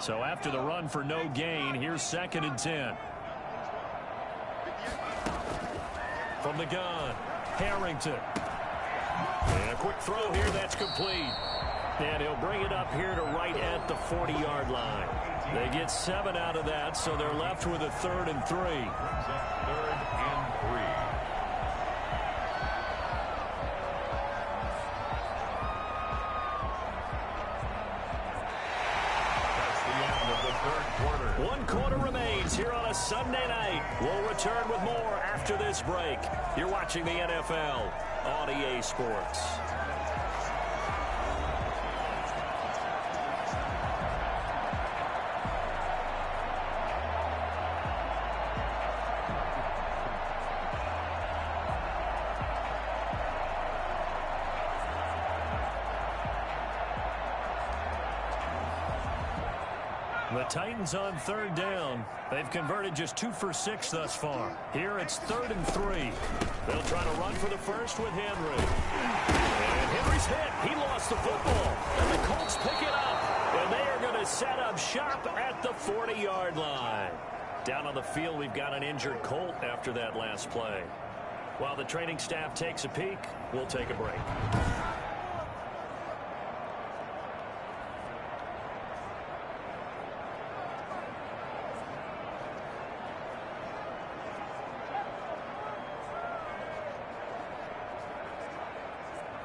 So after the run for no gain, here's 2nd and 10. From the gun, Harrington. And a quick throw here, that's complete. And he'll bring it up here to right at the 40-yard line. They get 7 out of that, so they're left with a 3rd and 3. 3rd and 3. One quarter remains here on a Sunday night. We'll return with more after this break. You're watching the NFL on EA Sports. The Titans on 3rd down. They've converted just 2 for 6 thus far. Here it's 3rd and 3. They'll try to run for the first with Henry. And Henry's hit. He lost the football. And the Colts pick it up. And they are going to set up shop at the 40-yard line. Down on the field, we've got an injured Colt after that last play. While the training staff takes a peek, we'll take a break.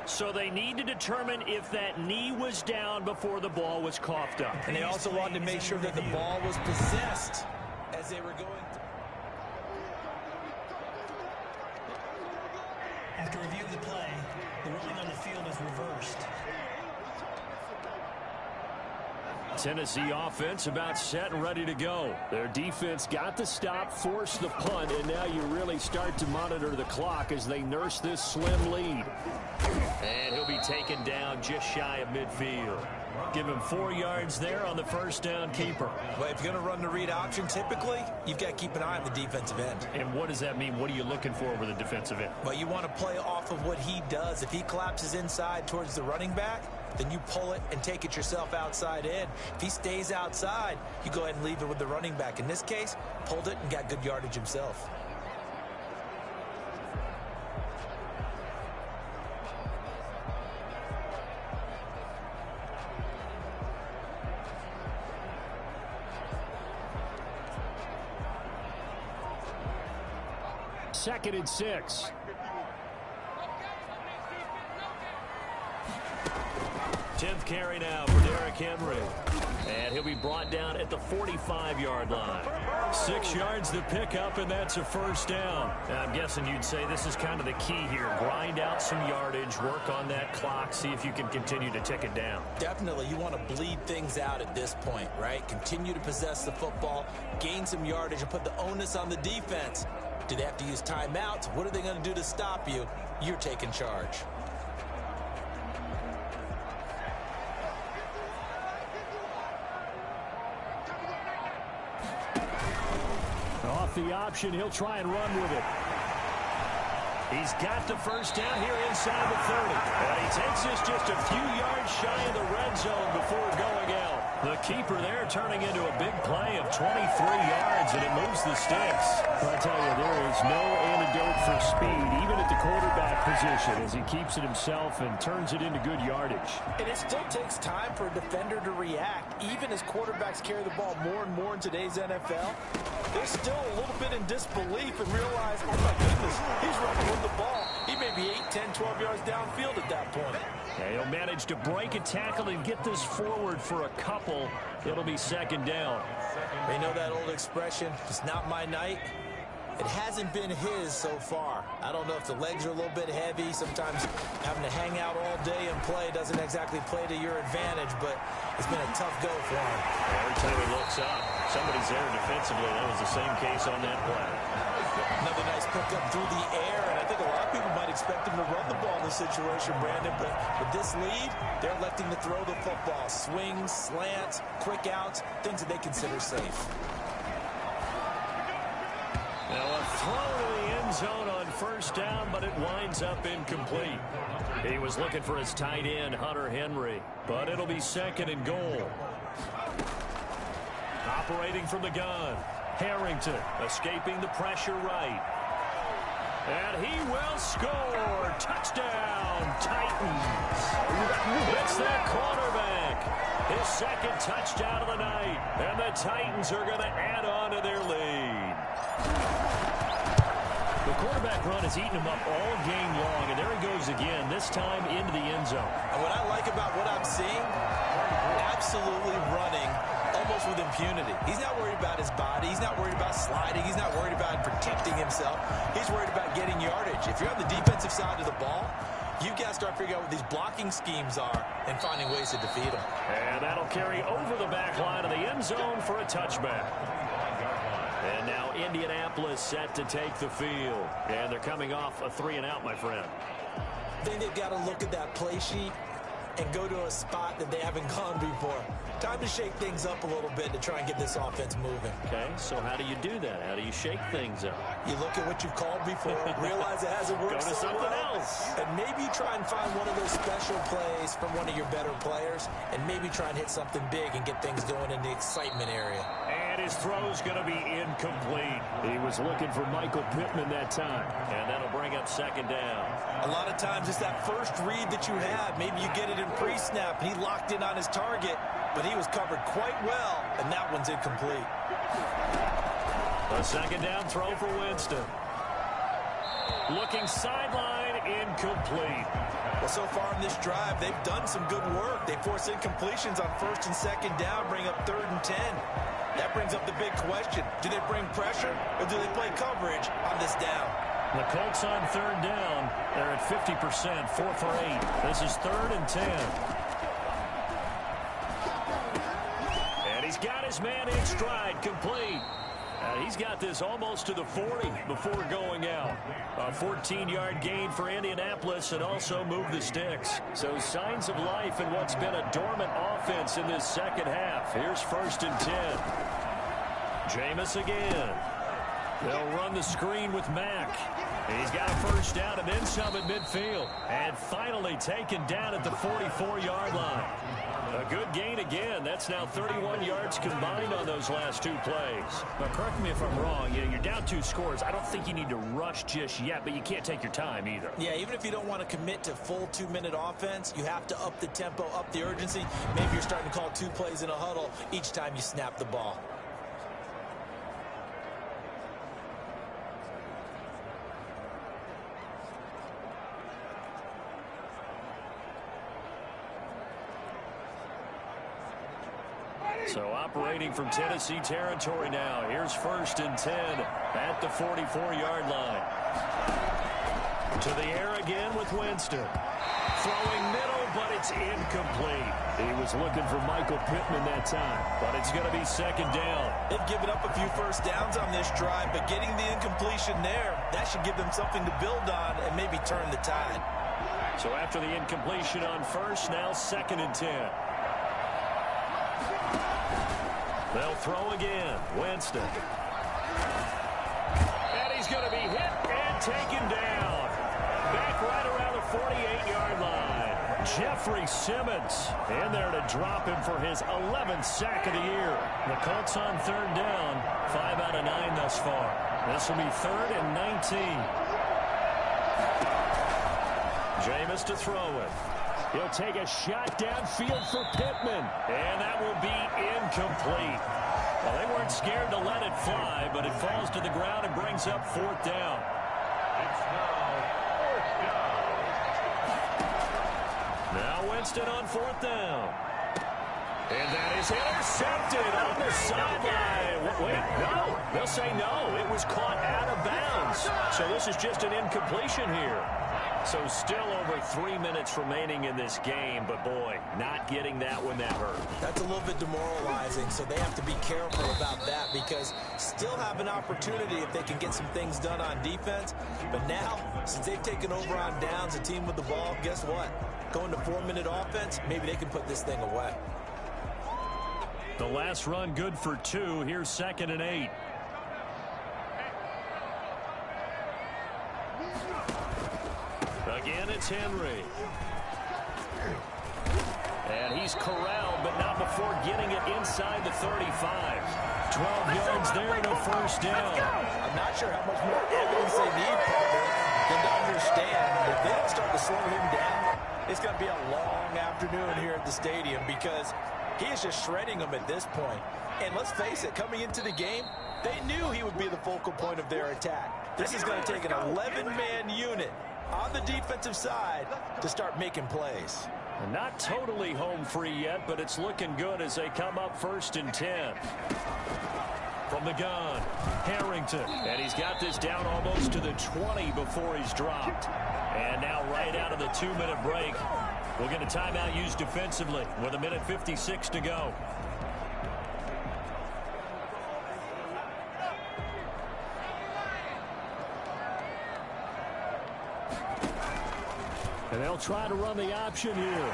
So they need to determine if that knee was down before the ball was coughed up. And they also wanted to make sure that the ball was possessed as they were going through. After review of the play, the ruling on the field is reversed. Tennessee offense about set and ready to go. Their defense got the stop, forced the punt, and now you really start to monitor the clock as they nurse this slim lead. And he'll be taken down just shy of midfield. Give him 4 yards there on the first down keeper. Well, if you're going to run the read option, typically, you've got to keep an eye on the defensive end. And what does that mean? What are you looking for with the defensive end? Well, you want to play off of what he does. If he collapses inside towards the running back, then you pull it and take it yourself outside in. If he stays outside, you go ahead and leave it with the running back. In this case, pulled it and got good yardage himself. Second and 6. Tenth carry now for Derrick Henry. And he'll be brought down at the 45-yard line. 6 yards to pick up, and that's a first down. Now, I'm guessing you'd say this is kind of the key here. Grind out some yardage, work on that clock, see if you can continue to tick it down. Definitely, you want to bleed things out at this point, right? Continue to possess the football, gain some yardage, and put the onus on the defense. Do they have to use timeouts? What are they going to do to stop you? You're taking charge. Off the option, he'll try and run with it. He's got the first down here inside the 30. And he takes this just a few yards shy of the red zone before going out. The keeper there turning into a big play of 23 yards, and it moves the sticks. I tell you, there is no antidote for speed, even at the quarterback position, as he keeps it himself and turns it into good yardage. And it still takes time for a defender to react. Even as quarterbacks carry the ball more and more in today's NFL, they're still a little bit in disbelief and realize, oh my goodness, he's running with the ball. He may be 8, 10, 12 yards downfield at that point. Yeah, he'll manage to break a tackle and get this forward for a couple. It'll be second down. They know that old expression, it's not my night. It hasn't been his so far. I don't know if the legs are a little bit heavy. Sometimes having to hang out all day and play doesn't exactly play to your advantage, but it's been a tough go for him. Every time he looks up, somebody's there defensively. That was the same case on that play. Another nice pickup through the air, and I think a lot of people might expect him to run the ball in this situation, Brandon, but with this lead, they're electing to throw the football. Swings, slants, quick outs, things that they consider safe. Now a throw to the end zone on first down, but it winds up incomplete. He was looking for his tight end, Hunter Henry, but it'll be second and goal. Operating from the gun, Harrington escaping the pressure right. And he will score. Touchdown, Titans. It's their quarterback. His second touchdown of the night. And the Titans are going to add on to their lead. The quarterback run has eaten him up all game long, and there he goes again, this time into the end zone. And what I like about what I'm seeing, absolutely running almost with impunity. He's not worried about his body. He's not worried about sliding. He's not worried about protecting himself. He's worried about getting yardage. If you're on the defensive side of the ball, you've got to start figuring out what these blocking schemes are and finding ways to defeat them. And that'll carry over the back line of the end zone for a touchback. And now Indianapolis set to take the field. And they're coming off a 3-and-out, my friend. I think they've got to look at that play sheet and go to a spot that they haven't gone before. Time to shake things up a little bit to try and get this offense moving. Okay, so how do you do that? How do you shake things up? You look at what you've called before, realize it hasn't worked Go to so something well, else. and maybe try and find one of those special plays from one of your better players, and maybe try and hit something big and get things going in the excitement area. And his throw's going to be incomplete. He was looking for Michael Pittman that time. And that'll bring up second down. A lot of times it's that first read that you have. Maybe you get it in pre-snap, and he locked in on his target, but he was covered quite well, and that one's incomplete. A second down throw for Winston. Looking sideline, incomplete. Well, so far in this drive, they've done some good work. They force incompletions on first and second down, bring up 3rd and 10. That brings up the big question. Do they bring pressure, or do they play coverage on this down? The Colts on 3rd down. They're at 50%, 4 for 8. This is 3rd and 10. And he's got his man in stride, complete. He's got this almost to the 40 before going out. A 14-yard gain for Indianapolis and also move the sticks. So signs of life in what's been a dormant offense in this second half. Here's 1st and 10. Jameis again. They'll run the screen with Mack. He's got a first down and then some at midfield. And finally taken down at the 44-yard line. A good gain again. That's now 31 yards combined on those last 2 plays. Now, correct me if I'm wrong. You're down 2 scores. I don't think you need to rush just yet, but you can't take your time either. Yeah, even if you don't want to commit to full 2-minute offense, you have to up the tempo, up the urgency. Maybe you're starting to call 2 plays in a huddle each time you snap the ball. So operating from Tennessee territory now. Here's 1st and 10 at the 44-yard line. To the air again with Winston. Throwing middle, but it's incomplete. He was looking for Michael Pittman that time. But it's going to be second down. They've given up a few first downs on this drive, but getting the incompletion there, that should give them something to build on and maybe turn the tide. So after the incompletion on first, now 2nd and 10. They'll throw again. Winston. And he's going to be hit and taken down. right around the 48-yard line. Jeffrey Simmons in there to drop him for his 11th sack of the year. The Colts on third down, 5 out of 9 thus far. This will be 3rd and 19. Jameis to throw it. He'll take a shot downfield for Pittman. And that will be incomplete. Well, they weren't scared to let it fly, but it falls to the ground and brings up 4th down. It's now 4th down. Now Winston on 4th down. And that is intercepted on the sideline. Wait, no. They'll say no. It was caught out of bounds. So this is just an incompletion here. So still over 3 minutes remaining in this game, but boy, not getting that one that hurt. That's a little bit demoralizing, so they have to be careful about that because still have an opportunity if they can get some things done on defense. But now, since they've taken over on downs, a team with the ball, guess what? Going to 4-minute offense, maybe they can put this thing away. The last run good for 2. Here's 2nd and 8. Again, it's Henry. And he's corralled, but not before getting it inside the 35. 12 yards there and a 1st down. I'm not sure how much more evidence they need, partner, than to understand if they don't start to slow him down, it's going to be a long afternoon here at the stadium because he is just shredding them at this point. And let's face it, coming into the game, they knew he would be the focal point of their attack. This is going to take an 11-man unit on the defensive side to start making plays. Not totally home free yet, but it's looking good as they come up 1st and 10. From the gun, Harrington. And he's got this down almost to the 20 before he's dropped. And now right out of the 2-minute break, we'll get a timeout used defensively with 1:56 to go. And they'll try to run the option here.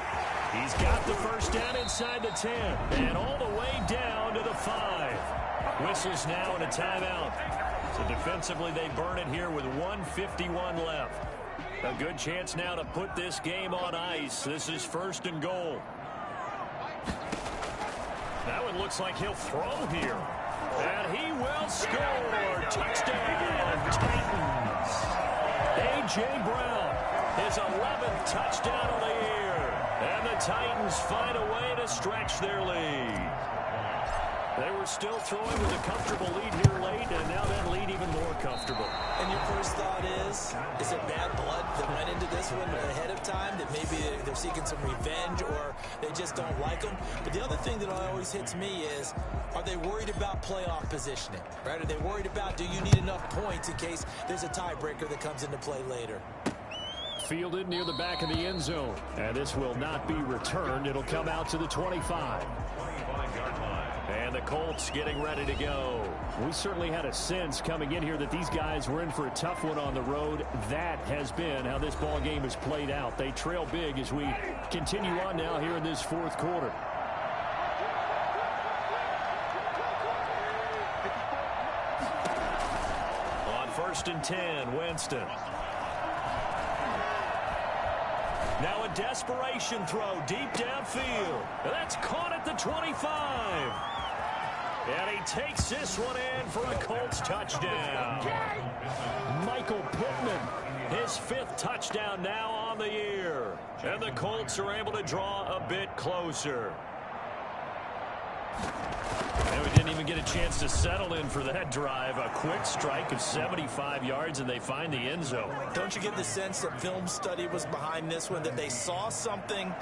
He's got the 1st down inside the 10. And all the way down to the 5. Whistles now and a timeout. So defensively they burn it here with 1:51 left. A good chance now to put this game on ice. This is 1st and goal. That one looks like he'll throw here. And he will score. Touchdown, Titans. A.J. Brown, his 11th touchdown of the year. And the Titans find a way to stretch their lead. They were still throwing with a comfortable lead here late, and now that lead even more comfortable. And your first thought is it bad blood that went into this one ahead of time, that maybe they're seeking some revenge or they just don't like them? But the other thing that always hits me is, are they worried about playoff positioning? Right? Are they worried about, do you need enough points in case there's a tiebreaker that comes into play later? Fielded near the back of the end zone. And this will not be returned. It'll come out to the 25. And the Colts getting ready to go. We certainly had a sense coming in here that these guys were in for a tough one on the road. That has been how this ball game has played out. They trail big as we continue on now here in this 4th quarter. On 1st and 10, Winston. Now a desperation throw deep downfield. That's caught at the 25. And he takes this one in for a Colts touchdown. Michael Pittman, his 5th touchdown now on the year. And the Colts are able to draw a bit closer. And we didn't even get a chance to settle in for that drive. A quick strike of 75 yards, and they find the end zone. Don't you get the sense that film study was behind this one, that they saw something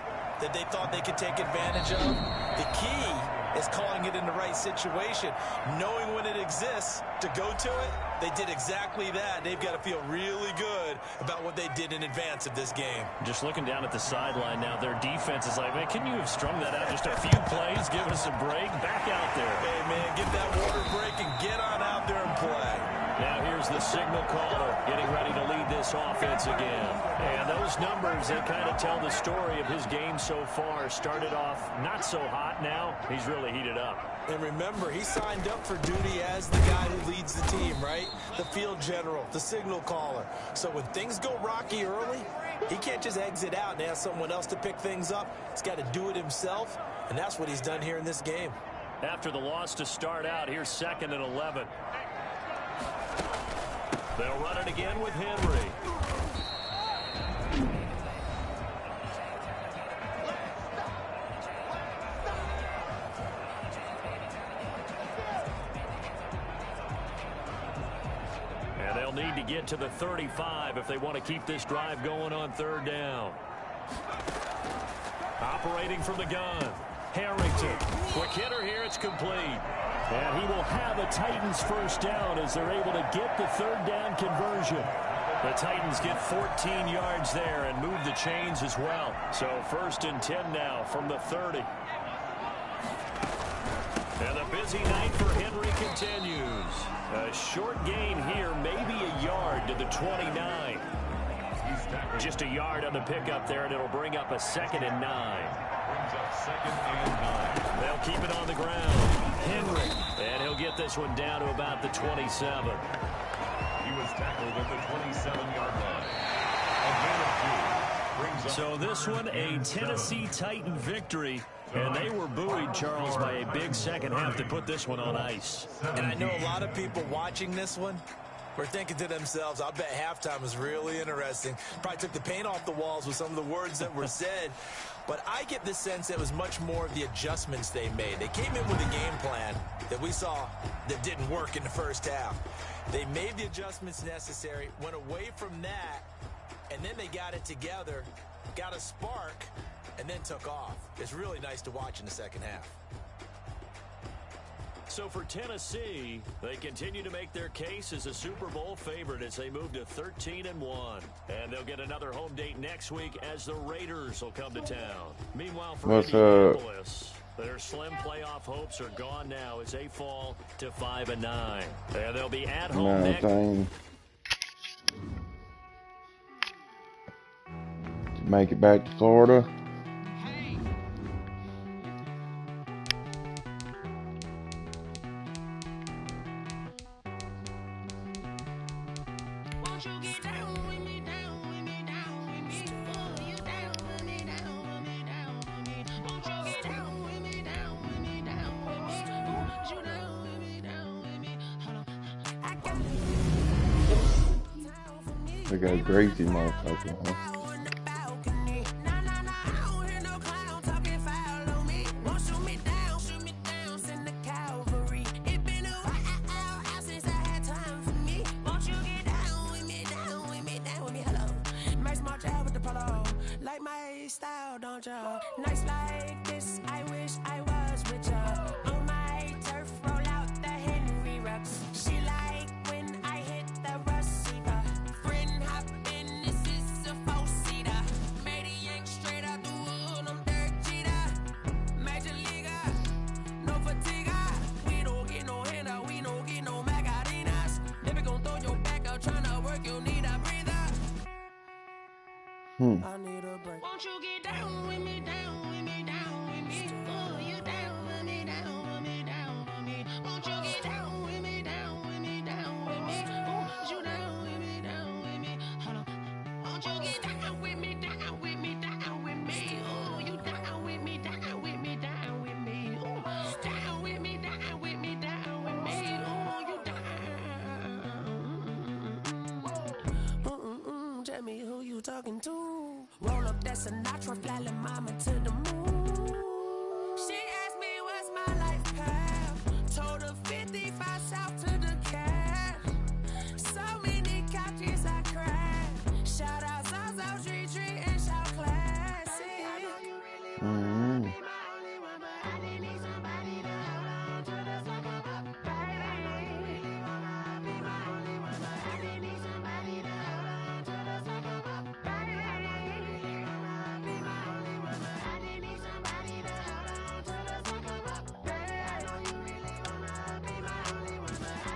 that they thought they could take advantage of? The key is calling it in the right situation, knowing when it exists to go to it. They did exactly that. They've got to feel really good about what they did in advance of this game. Just looking down at the sideline now, their defense is like, man, can you have strung that out just a few plays? Give us a break. Back out there. Hey, man, get that water break and get on out there and play. Now here's here's the signal caller getting ready to lead this offense again. And those numbers, they kind of tell the story of his game so far. Started off not so hot. Now he's really heated up. And remember, he signed up for duty as the guy who leads the team, right? The field general, the signal caller. So when things go rocky early, he can't just exit out and ask someone else to pick things up. He's got to do it himself, and that's what he's done here in this game. After the loss to start out, here's 2nd and 11. They'll run it again with Henry. And they'll need to get to the 35 if they want to keep this drive going on 3rd down. Operating from the gun, Harrington. Quick hitter here, it's complete. And he will have a Titans 1st down as they're able to get the 3rd down conversion. The Titans get 14 yards there and move the chains as well. So 1st and 10 now from the 30. And the busy night for Henry continues. A short gain here, maybe a yard to the 29. Just a yard on the pickup there, and it'll bring up a 2nd and 9. They'll keep it on the ground. Henry, and he'll get this one down to about the 27. He was tackled at the 27-yard line. So this one, a Tennessee Titan victory. And they were buoyed, Charles, by a big second half to put this one on ice. And I know a lot of people watching this one were thinking to themselves, I bet halftime was really interesting. Probably took the paint off the walls with some of the words that were said. But I get the sense that it was much more of the adjustments they made. They came in with a game plan that we saw that didn't work in the first half. They made the adjustments necessary, went away from that, and then they got it together, got a spark, and then took off. It's really nice to watch in the second half. So for Tennessee, they continue to make their case as a Super Bowl favorite as they move to 13-1. And they'll get another home date next week as the Raiders will come to town. Meanwhile, for Indianapolis, their slim playoff hopes are gone now as they fall to 5-9. And they'll be at home next. To make it back to Florida. They got a crazy motherfucker, huh? Nice like this, I wish I was with ya. On my turf, roll out the Henry rocks. She like when I hit the receiver. Friend hop in, this is a four-seater. Made a yank straight out the wood, I'm Derek Jeter. Major leaguer, no fatigue. We don't get no handout, we don't get no Magarinas. Never gon' throw your back out, tryna work, you need a breather. I need a break. Won't you get down with me, down with me, down with me? Oh, you down with me, down with me, down with me. Won't you get down with me, down with me, down with me? Oh, you down with me, down with me? Hold on. Won't you get down with me, down with me, down with me? Oh, you down with me, down with me, down with me? Oh, down with me, down with me, down with me? Oh, you down. Tell me who you talking to. Roll up that Sinatra, fly la mama to the moon. She asked me what's my life path. Told her 55 south to the cat. So many couches I cried. Shout out Zazo, Tree Tree, and shout classic. I know you really wanna be my only one, but I didn't need somebody to hold on to the second up. Baby, I know you really wanna be my only one, but I didn't need somebody to hold on to the second up. Baby, I know you really wanna be my only one, but I didn't need somebody to hold on to the second up. Baby, I know you really wanna be my only one, but I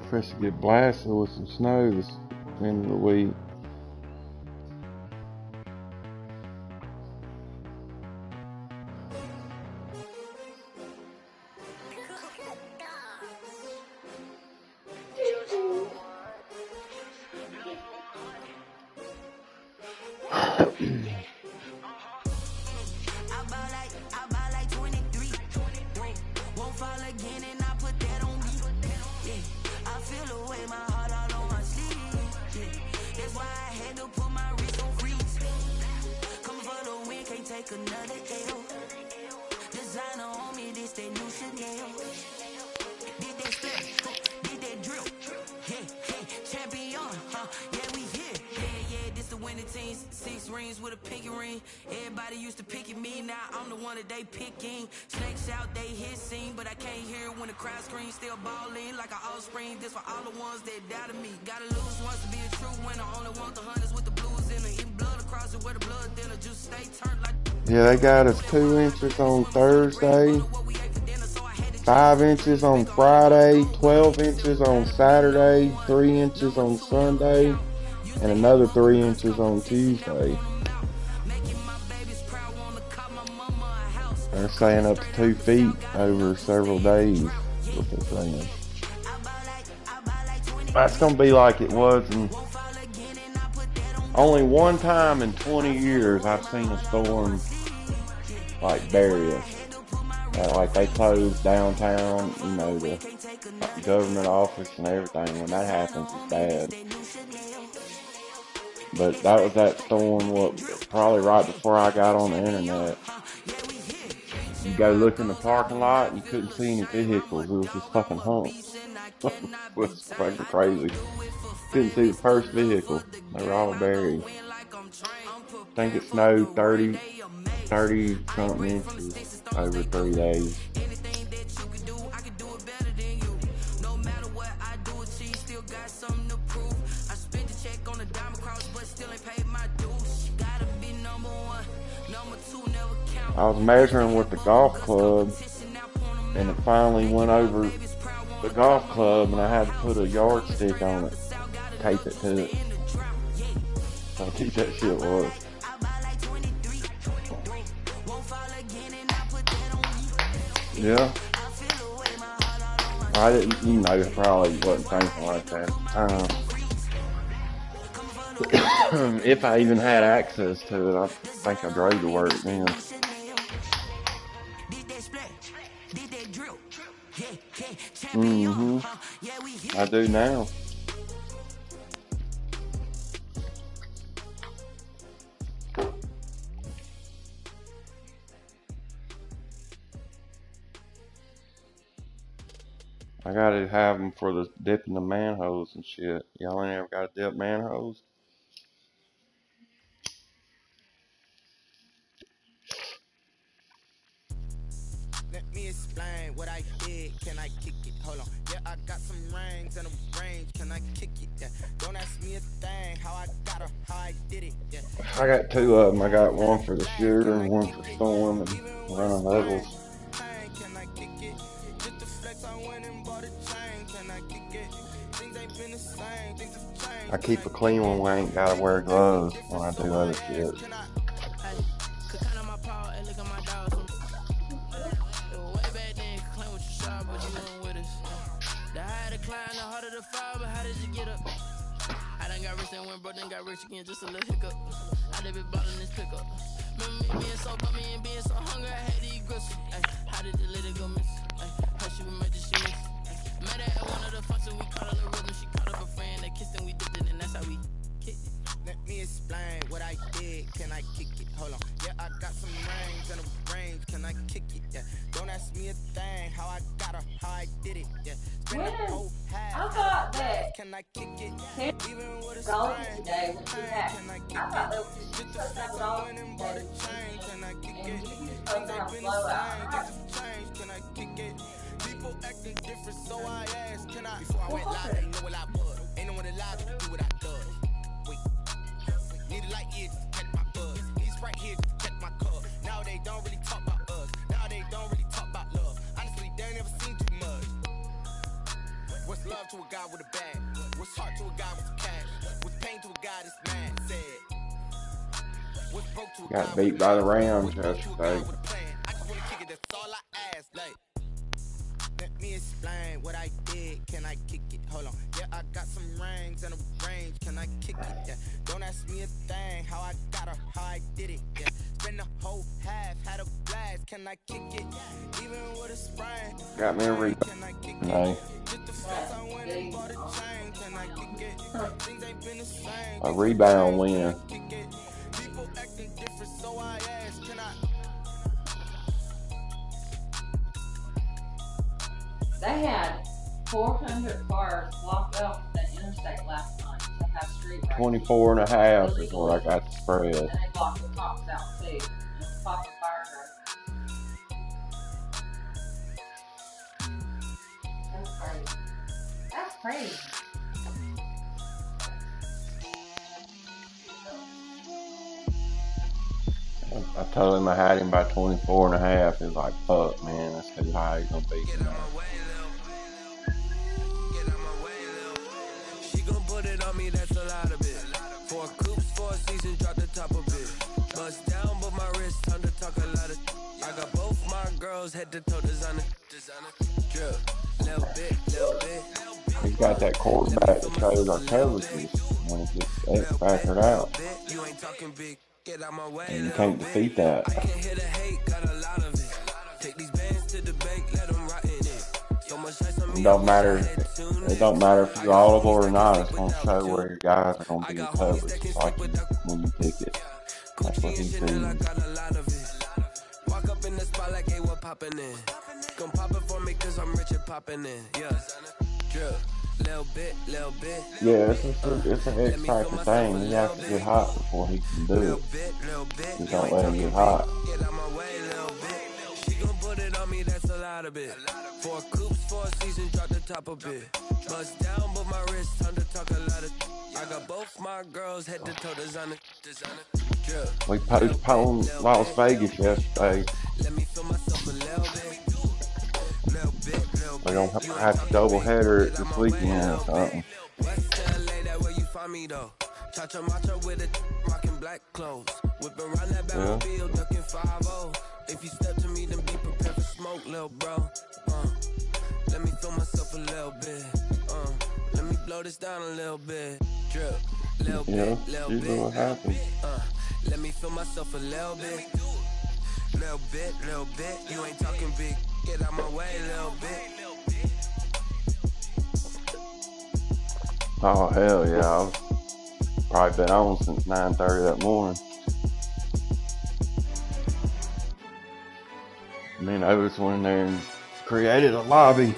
supposed to get blasted with some snow this end of the week. Yeah, they got us 2 inches on Thursday, 5 inches on Friday, 12 inches on Saturday, 3 inches on Sunday, and another 3 inches on Tuesday. They're saying up to 2 feet over several days, what they're saying. That's going to be like it was in only one time in 20 years I've seen a storm like bury us. Like they closed downtown, you know, the government office and everything. When that happens, it's bad. But that was that storm, probably right before I got on the internet. You go look in the parking lot, and you couldn't see any vehicles. It was just fucking humps. It was fucking crazy. Couldn't see the first vehicle. They were all buried. I think it snowed 30 something inches over 3 days. I was measuring with the golf club, and it finally went over the golf club, and I had to put a yardstick on it, tape it to it. So I think that shit was. Yeah. I didn't, you know, probably wasn't thinking like that at the time. If I even had access to it, I think I drove to work then. I do now. I gotta have them for the dipping the manholes and shit. Y'all ain't ever gotta dip manholes? Let me explain what I did. Can I kick it? Hold on. Yeah, I got some rings and a range. Can I kick it? Yeah. Don't ask me a thing. How I got her, how I did it. Yeah. I got 2 of them. I got one for the shooter and one for storm and running levels. Can I kick it? Just to flex, I went and bought a chain. Can I kick it? Things ain't been the same. Things have changed. I keep a clean one when I ain't gotta wear gloves when I do other shit. Bro, then got rich again, just a little hiccup. I did be bottling this pickup. Remember me being so bummy and being so hungry, I had to eat gristle. How did the lady go miss? How she was made, she miss? Met her at one of the functions, we caught a little rhythm. She caught up a friend, they kissed and we dipped it, and that's how we kicked it. Let me explain what I did. Can I kick it? Hold on. Yeah, I got some rings and a range. Can I kick it? Yeah. Don't ask me a thing. How I got her, how I did it. Yeah. When is, I thought that can I kick it? Even with a golf today was too happy. I thought that was just supposed to have it all today. And you supposed to have a blowout. Can I kick it? People acting different, so I asked, can I? Before I went live, they know what I was. Ain't no one alive to do what I does. Wait. Need a light here to catch my buzz. He's right here to catch my cub. Now they don't really talk about us. Now they don't really talk about love. Honestly, they ain't never seen too much. What's love to a guy with a bag? What's heart to a guy with cash? What's pain to a guy that's mad? Said. What's broke to a Got guy beat with by the a Rams to a guy yesterday. with a plan? I just wanna kick it, that's all I ask. Like, let me explain what I did. Can I kick it? Hold on. Yeah, I got some rings and a range. Can I kick it? Yeah. Don't ask me a thing. How I got her, how I did it. Yeah. Spend the whole half, had a blast. Can I kick it? Even with a sprain. Got me a rebound. Can I kick No. it? Just the fence I went and bought a chain. Can I kick it? Things ain't been the same. A rebound win. People acting different, so I ask, can I? They had 400 cars blocked off the interstate last night to have street races. 24.5 is what I got the spread. And they blocked the cops out too. And the cops and fire trucks. That's crazy. That's crazy. I told him I had him by 24.5. He's like, fuck, man, that's too high. He's gonna beat me. She gon' put it on me, that's a lot of it. 4 coops, 4 seasons, drop the top of it. Bust down, but my wrist, time to talk a lot of. I got both my girls, head to toe, designer. Drip, little bit. He's got that quarterback that shows our coverages when it gets factored out. You ain't talking big. And you can't defeat that. I can't hear the hate, got a lot of it. Take these bands to the bank, let them rot in it. So much ice on me. It don't matter if you're audible or not. It's gonna show where your guys are gonna be in coverage. It's like when you pick it. That's what he's doing. Walk up in the spot like, hey, what poppin' in? Gon' pop it for me cause I'm rich and poppin' in. Yeah. Drip. Little bit. Yeah, it's an X factor thing. He has to get hot before he can do it. Just don't let him get hot. She gon' put it on me, that's a lot of it. 4 coops, 4 seasons, drop the top of it. Bust down, but my wrist, time to talk a lot of. I got both my girls, head to toe, designer. Drip. We postponed Las Vegas yesterday. Let me feel myself a little bit. We're gonna have to double header it this weekend or something. West LA, that where you find me though. Cha-cha macha with it, rocking black clothes. Whipping around that battlefield, ducking 5-0. If you step to me, then be prepared for smoke, little bro. Let me feel myself a little bit. Let me blow this down a little bit. Drip, little bit. What happens. Let me feel myself a little bit. Little bit. You ain't talking big. Get out my way, little bit. Oh hell yeah! I've probably been on since 9:30 that morning. Me and Otis went in there and created a lobby,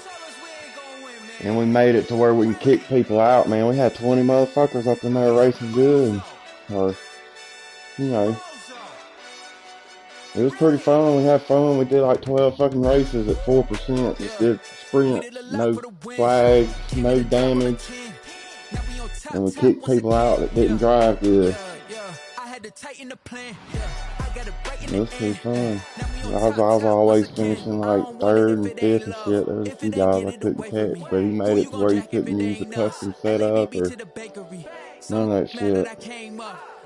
and we made it to where we can kick people out. Man, we had 20 motherfuckers up in there racing good, or you know, it was pretty fun. We had fun. We did like 12 fucking races at 4%. Just did sprint, no flags, no damage. And we kicked people out that didn't drive good. It was pretty fun. I was always finishing like 3rd and 5th and shit. There was a few guys I couldn't catch, but he made it to where you couldn't use a custom setup or none of that shit.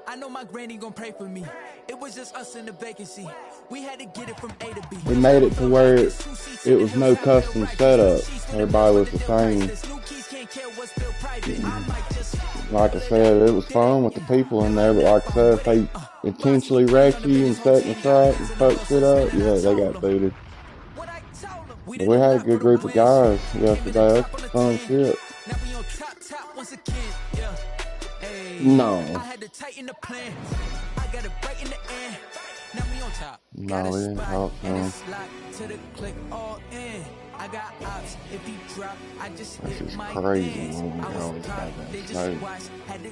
I know my granny gon' pray for me. It was just us in the vacancy. We had to get it from A to B. We made it to where it was no custom setup. Everybody was the same. Like I said, it was fun with the people in there, but like I said, if they intentionally wreck you and set in the track and fuck shit up, yeah, they got booted. But we had a good group of guys yesterday. That's fun shit. No. No, we didn't help him. This is crazy when we always have that snow.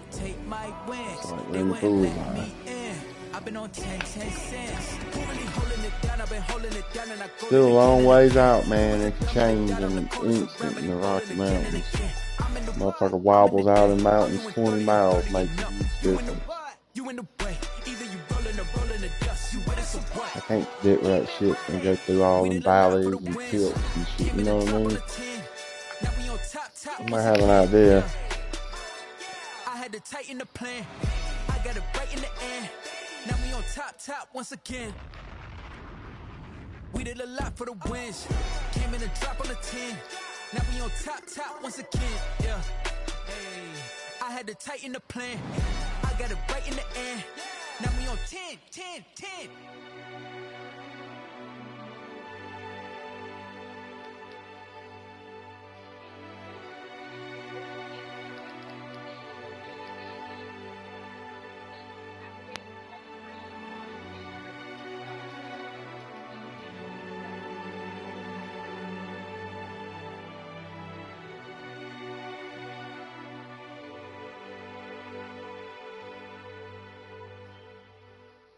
It's like we're in the bullseye. Still a long ways out, man. It can change in an instant in the Rocky Mountains. Motherfucker wobbles out in mountains 20 miles, makes a huge difference. I can't predict where that shit's gonna go through all them valleys and tilts and shit, you know what I mean? top. I might have an idea. I had to tighten the plan. I got it right in the end. Now we on top once again. We did a lot for the wins. Came in a drop on the 10. Now we on top once again. Yeah. Hey. I had to tighten the plan. I got it right in the end. Now we on 10.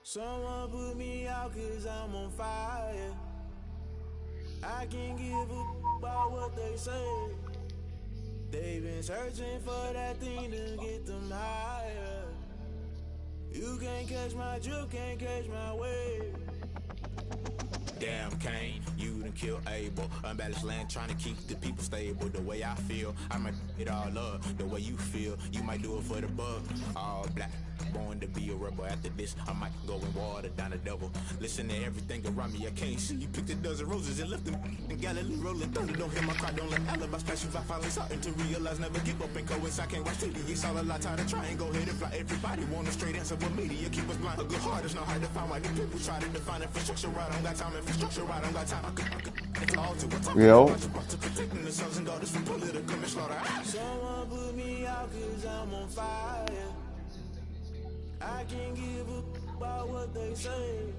Someone put me out 'cause I'm on fire. I can't give a about what they say. They've been searching for that thing to get them higher. You can't catch my drift, can't catch my wave. Damn, Kane, you done killed Abel. Unbalanced land, trying to keep the people stable. The way I feel, I might it all up. The way you feel, you might do it for the bug. All black, born to be a rebel. After this, I might go and water down the devil. Listen to everything around me, I can't see. You picked a dozen roses and left them in Galilee rolling thunder. Don't hear my cry, don't let alibis pass you. I finally starting to realize, never give up and coincide. Can't watch TV, it's all a lot. Time to try and go ahead and fly. Everybody want a straight answer with media, keep us blind. A good heart is not hard to find. Why these people try to define infrastructure right? I don't got time, infrastructure right? I don't got time. Yo. Someone put me out 'cause I'm on fire. I can't give a about what they say.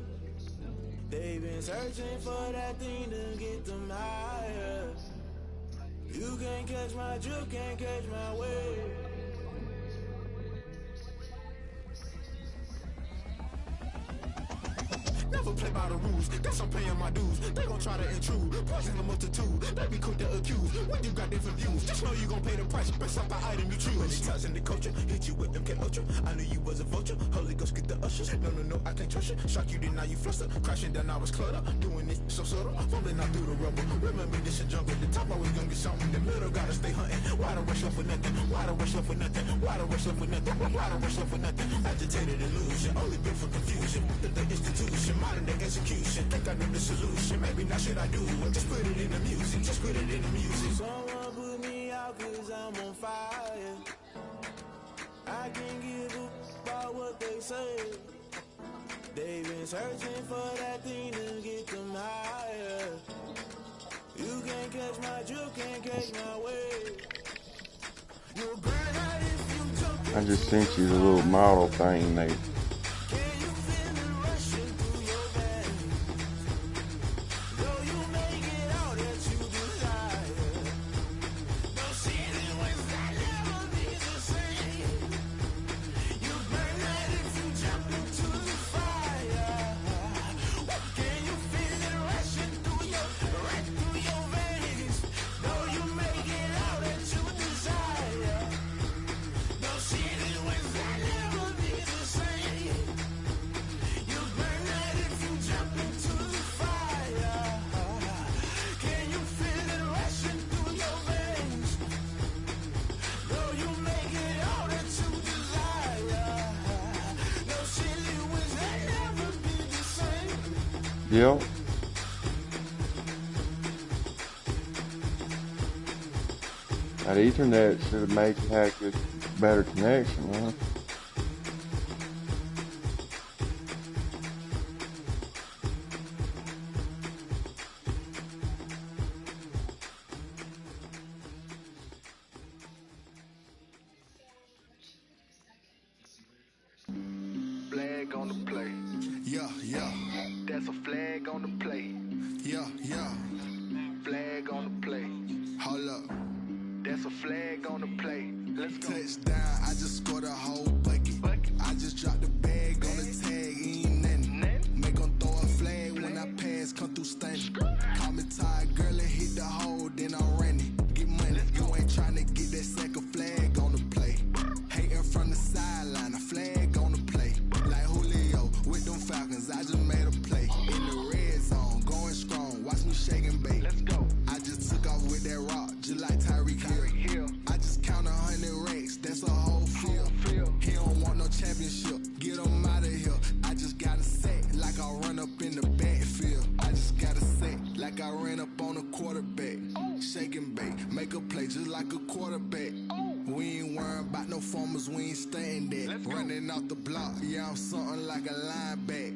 They've been searching for that thing to get them higher. You can't catch my drift, can't catch my wave. Never play by the rules, guess I'm paying my dues. They gon' try to intrude, poison the multitude. They be quick to accuse, when you got different views. Just know you gon' pay the price, based off the item you choose. Many times in the culture, hit you with them K Ultra. I knew you was a vulture, Holy Ghost get the ushers. No, I can't trust you. Shock you, then now you fluster. Crashing down, I was cluttered. Doing it so subtle, fumbling out through the rubble. Remember this is jungle, the top always gonna get something. The middle gotta stay hunting. Why the rush left for nothing? Why the rush left for nothing? Why the rush left for nothing? Why the rush left for nothing? Agitated illusion, only built for confusion. The institution, modern day execution. Think I know the solution, maybe not should I do it? Just put it in the music, just put it in the music. Someone put me out 'cause I'm on fire. I can't give a about what they say. They've been searching for that thing to get them higher. You can't catch my drift, can't catch my wave. You'll burn out if you jump. I just sent you the little model thing, Nate. Yep. That Ethernet should have made you have good, better connection, huh? Flag on the play. Yeah. That's a flag on the play. Yeah. Flag on the play. Hold up. That's a flag on the play. Let's go. Touchdown, I just scored a whole like a quarterback. We ain't worrying about no formers, we ain't staying there. Running off the block, yeah, I'm something like a lineback.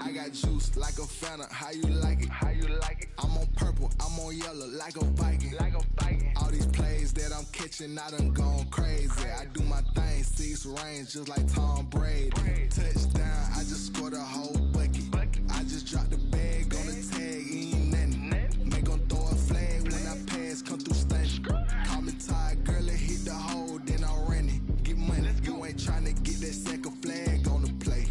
I got juice like a Fanta, how you like it? How you like it? I'm on purple, I'm on yellow, like a Viking. Like a Viking. All these plays that I'm catching, I done gone crazy. I do my thing, 6 range, just like Tom Brady. Touchdown, I just scored a whole bucket. I just dropped the bag on the tag, ain't nothing. Make 'em throw a flag when I pass, come through stunning. Call me tired, girl, it hit the hole, then I'm running. Get money, you ain't tryna get that second flag on the play.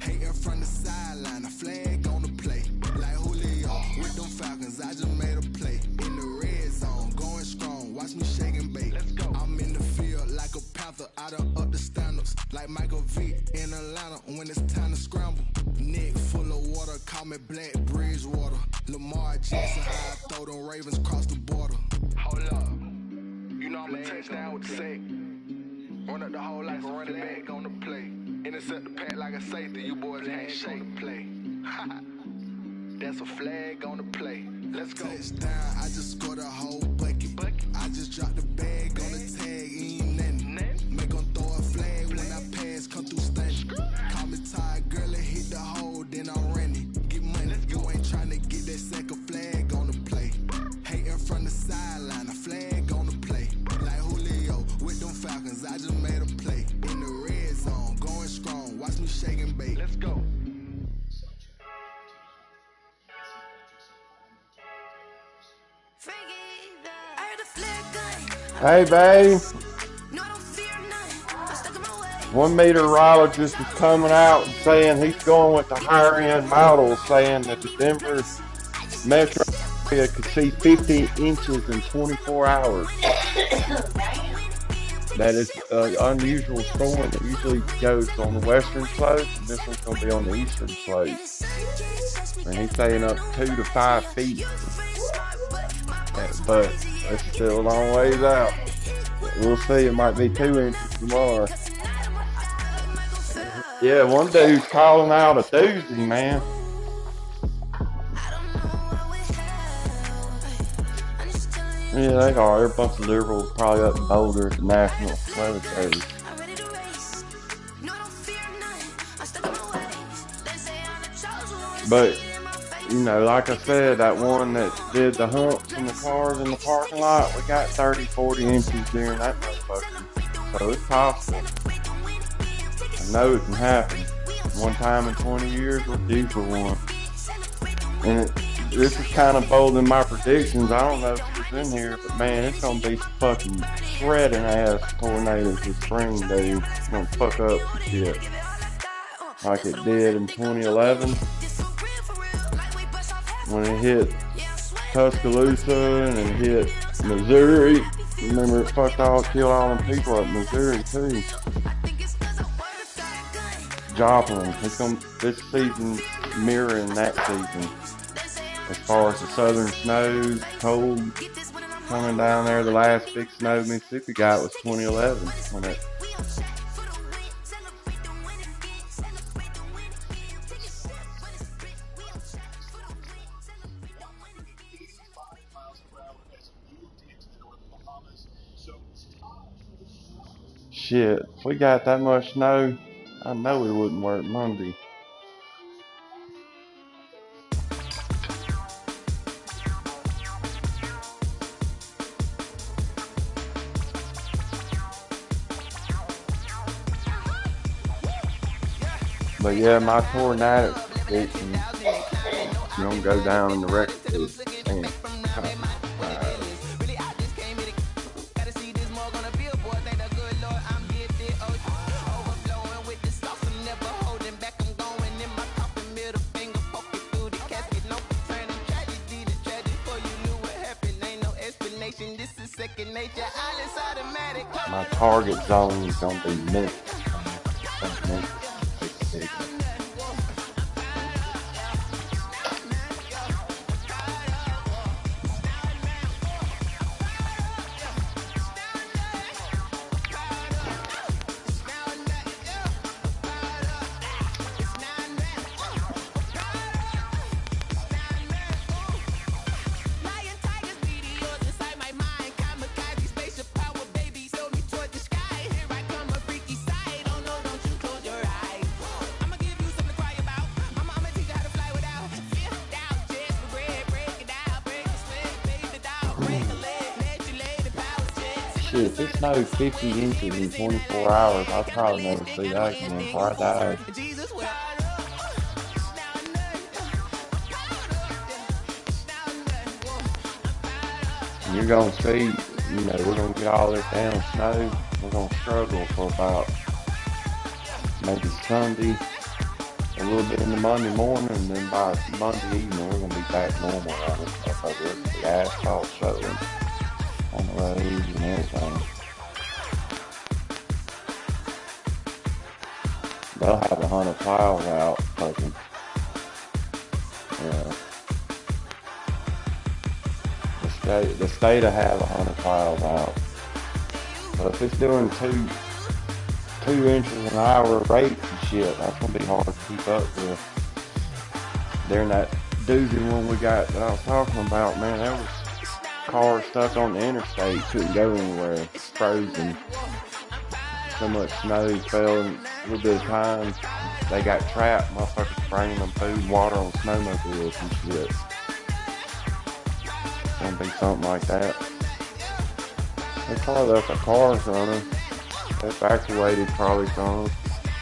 Hating from the sideline, a flag on the play. Like Julio, with them Falcons, I just made a play. In the red zone, going strong, watch me shake and bake. I'm in the field like a panther, I done up the standards. Like Michael Vick in Atlanta, when it's time to scramble. Neck full of water, call me Black Bridgewater. Lamar Jackson, how I throw them Ravens cross the border. Hold up, you know I'm a touchdown with the sack. Run up the hole like a running back on the play. Intercept the pack like a safety, you boys ain't shake the play. That's a flag on the play. Let's go. Touchdown, I just scored a whole bucket. I just dropped the bag on the tag, ain't nothing. Make 'em throw a flag when I pass, come through stunning. Call me tired, girl, it hit the hole, then I'm running. Get money, you ain't tryna get that second flag on the play. Hating from the sideline, a flag on the play. Like Julio, with them Falcons, I just made a play. In the red zone, going strong, watch me shake and bake. Let's go. Hey, babe. 1 meteorologist is coming out and saying he's going with the higher end model, saying that the Denver metro area could see 50 inches in 24 hours. That is an unusual storm that usually goes on the western slope, and this one's going to be on the eastern slope. And he's saying up 2 to 5 feet. But it's still a long ways out. We'll see, it might be 2 inches tomorrow. Yeah, one dude's calling out a doozy, man. Yeah, they are. They're a bunch of liberals probably up in Boulder at the National Weather Service. But, you know, like I said, that one that did the humps in the cars in the parking lot, we got 30, 40 inches during that motherfucker. So it's possible. I know it can happen. One time in 20 years, we're due for one. And this is kind of bold in my predictions. I don't know if it's in here, but man, it's going to be some fucking shredding ass tornadoes this spring, dude. It's going to fuck up some shit. Like it did in 2011. When it hit Tuscaloosa and it hit Missouri. Remember, it fucked killed all them people up in Missouri, too. Joplin. This season's mirroring that season. As far as the southern snows, cold coming down there, the last big snow Mississippi got was 2011. When it shit, if we got that much snow, I know we wouldn't work Monday. But yeah, my tornadic prediction is going to go down in the record books. My target zone is going to be mixed. Shit, if it snowed 50 inches in 24 hours, I'd probably never see that again before I died. You're gonna see, you know, we're gonna get all this damn snow. We're gonna struggle for about maybe Sunday, a little bit into Monday morning, and then by Monday evening, we're gonna be back normal on it. The asphalt showing on the roads and everything. They'll have 100 plows out, fucking, yeah. The state will have 100 plows out. But if it's doing two inches an hour rate and shit, that's gonna be hard to keep up with. During that doozy one we got that I was talking about, man, there was cars stuck on the interstate, couldn't go anywhere, frozen. So much snow fell in a little bit of time. They got trapped, motherfuckers bringing them food and water on snowmobiles and shit. It's gonna be something like that. They probably left the cars running. They evacuated probably some.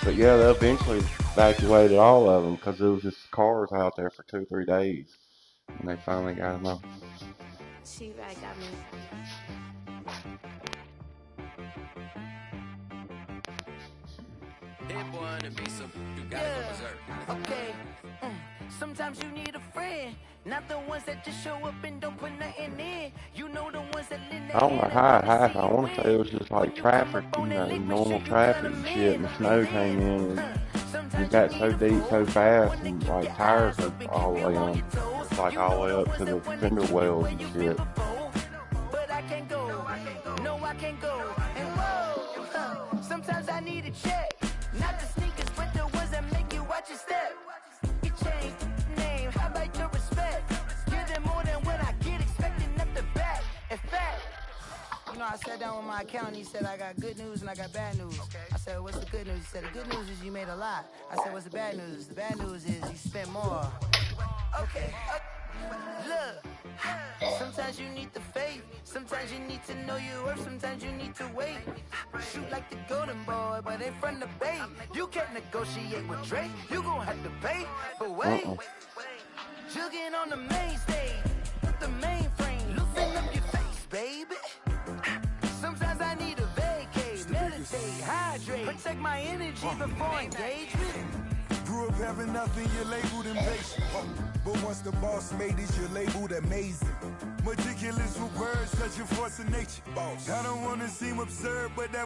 But yeah, they eventually evacuated all of them because there was just cars out there for 2-3 days. And they finally got them up. She right got me. Okay. Sometimes you need a friend, not the ones that just show up and don't put nothing in. You know the ones that live I don't know how it happened. I want to say it was just like traffic, you know, normal traffic and shit, and the snow came in and it got so deep so fast, and like tires are all the way on. It's like all the way up to the fender wells and shit. But I can't go, no I can't go. And whoa, sometimes I need a check. Not the sneakers, but the ones that make you watch your step. You change name, how about your respect? Give them more than what I get, expecting up the back. In fact, you know, I sat down with my accountant, he said I got good news and I got bad news. I said, what's the good news? He said, the good news is you made a lot. I said, what's the bad news? The bad news is you spent more. Okay. Look, sometimes you need the faith, sometimes you need to know your worth, sometimes you need to wait. Shoot like the golden boy, but in front of bait. You can't negotiate with Drake, you gon' have to pay. But wait, jugging on the main stage, with the mainframe, loosen up your face, baby. Sometimes I need a vacate, meditate, hydrate, protect my energy before engagement. Grew up having nothing, you're labeled impatient. But once the boss made it, you're labeled amazing. Meticulous with words, such a force of nature. I don't wanna seem absurd, but that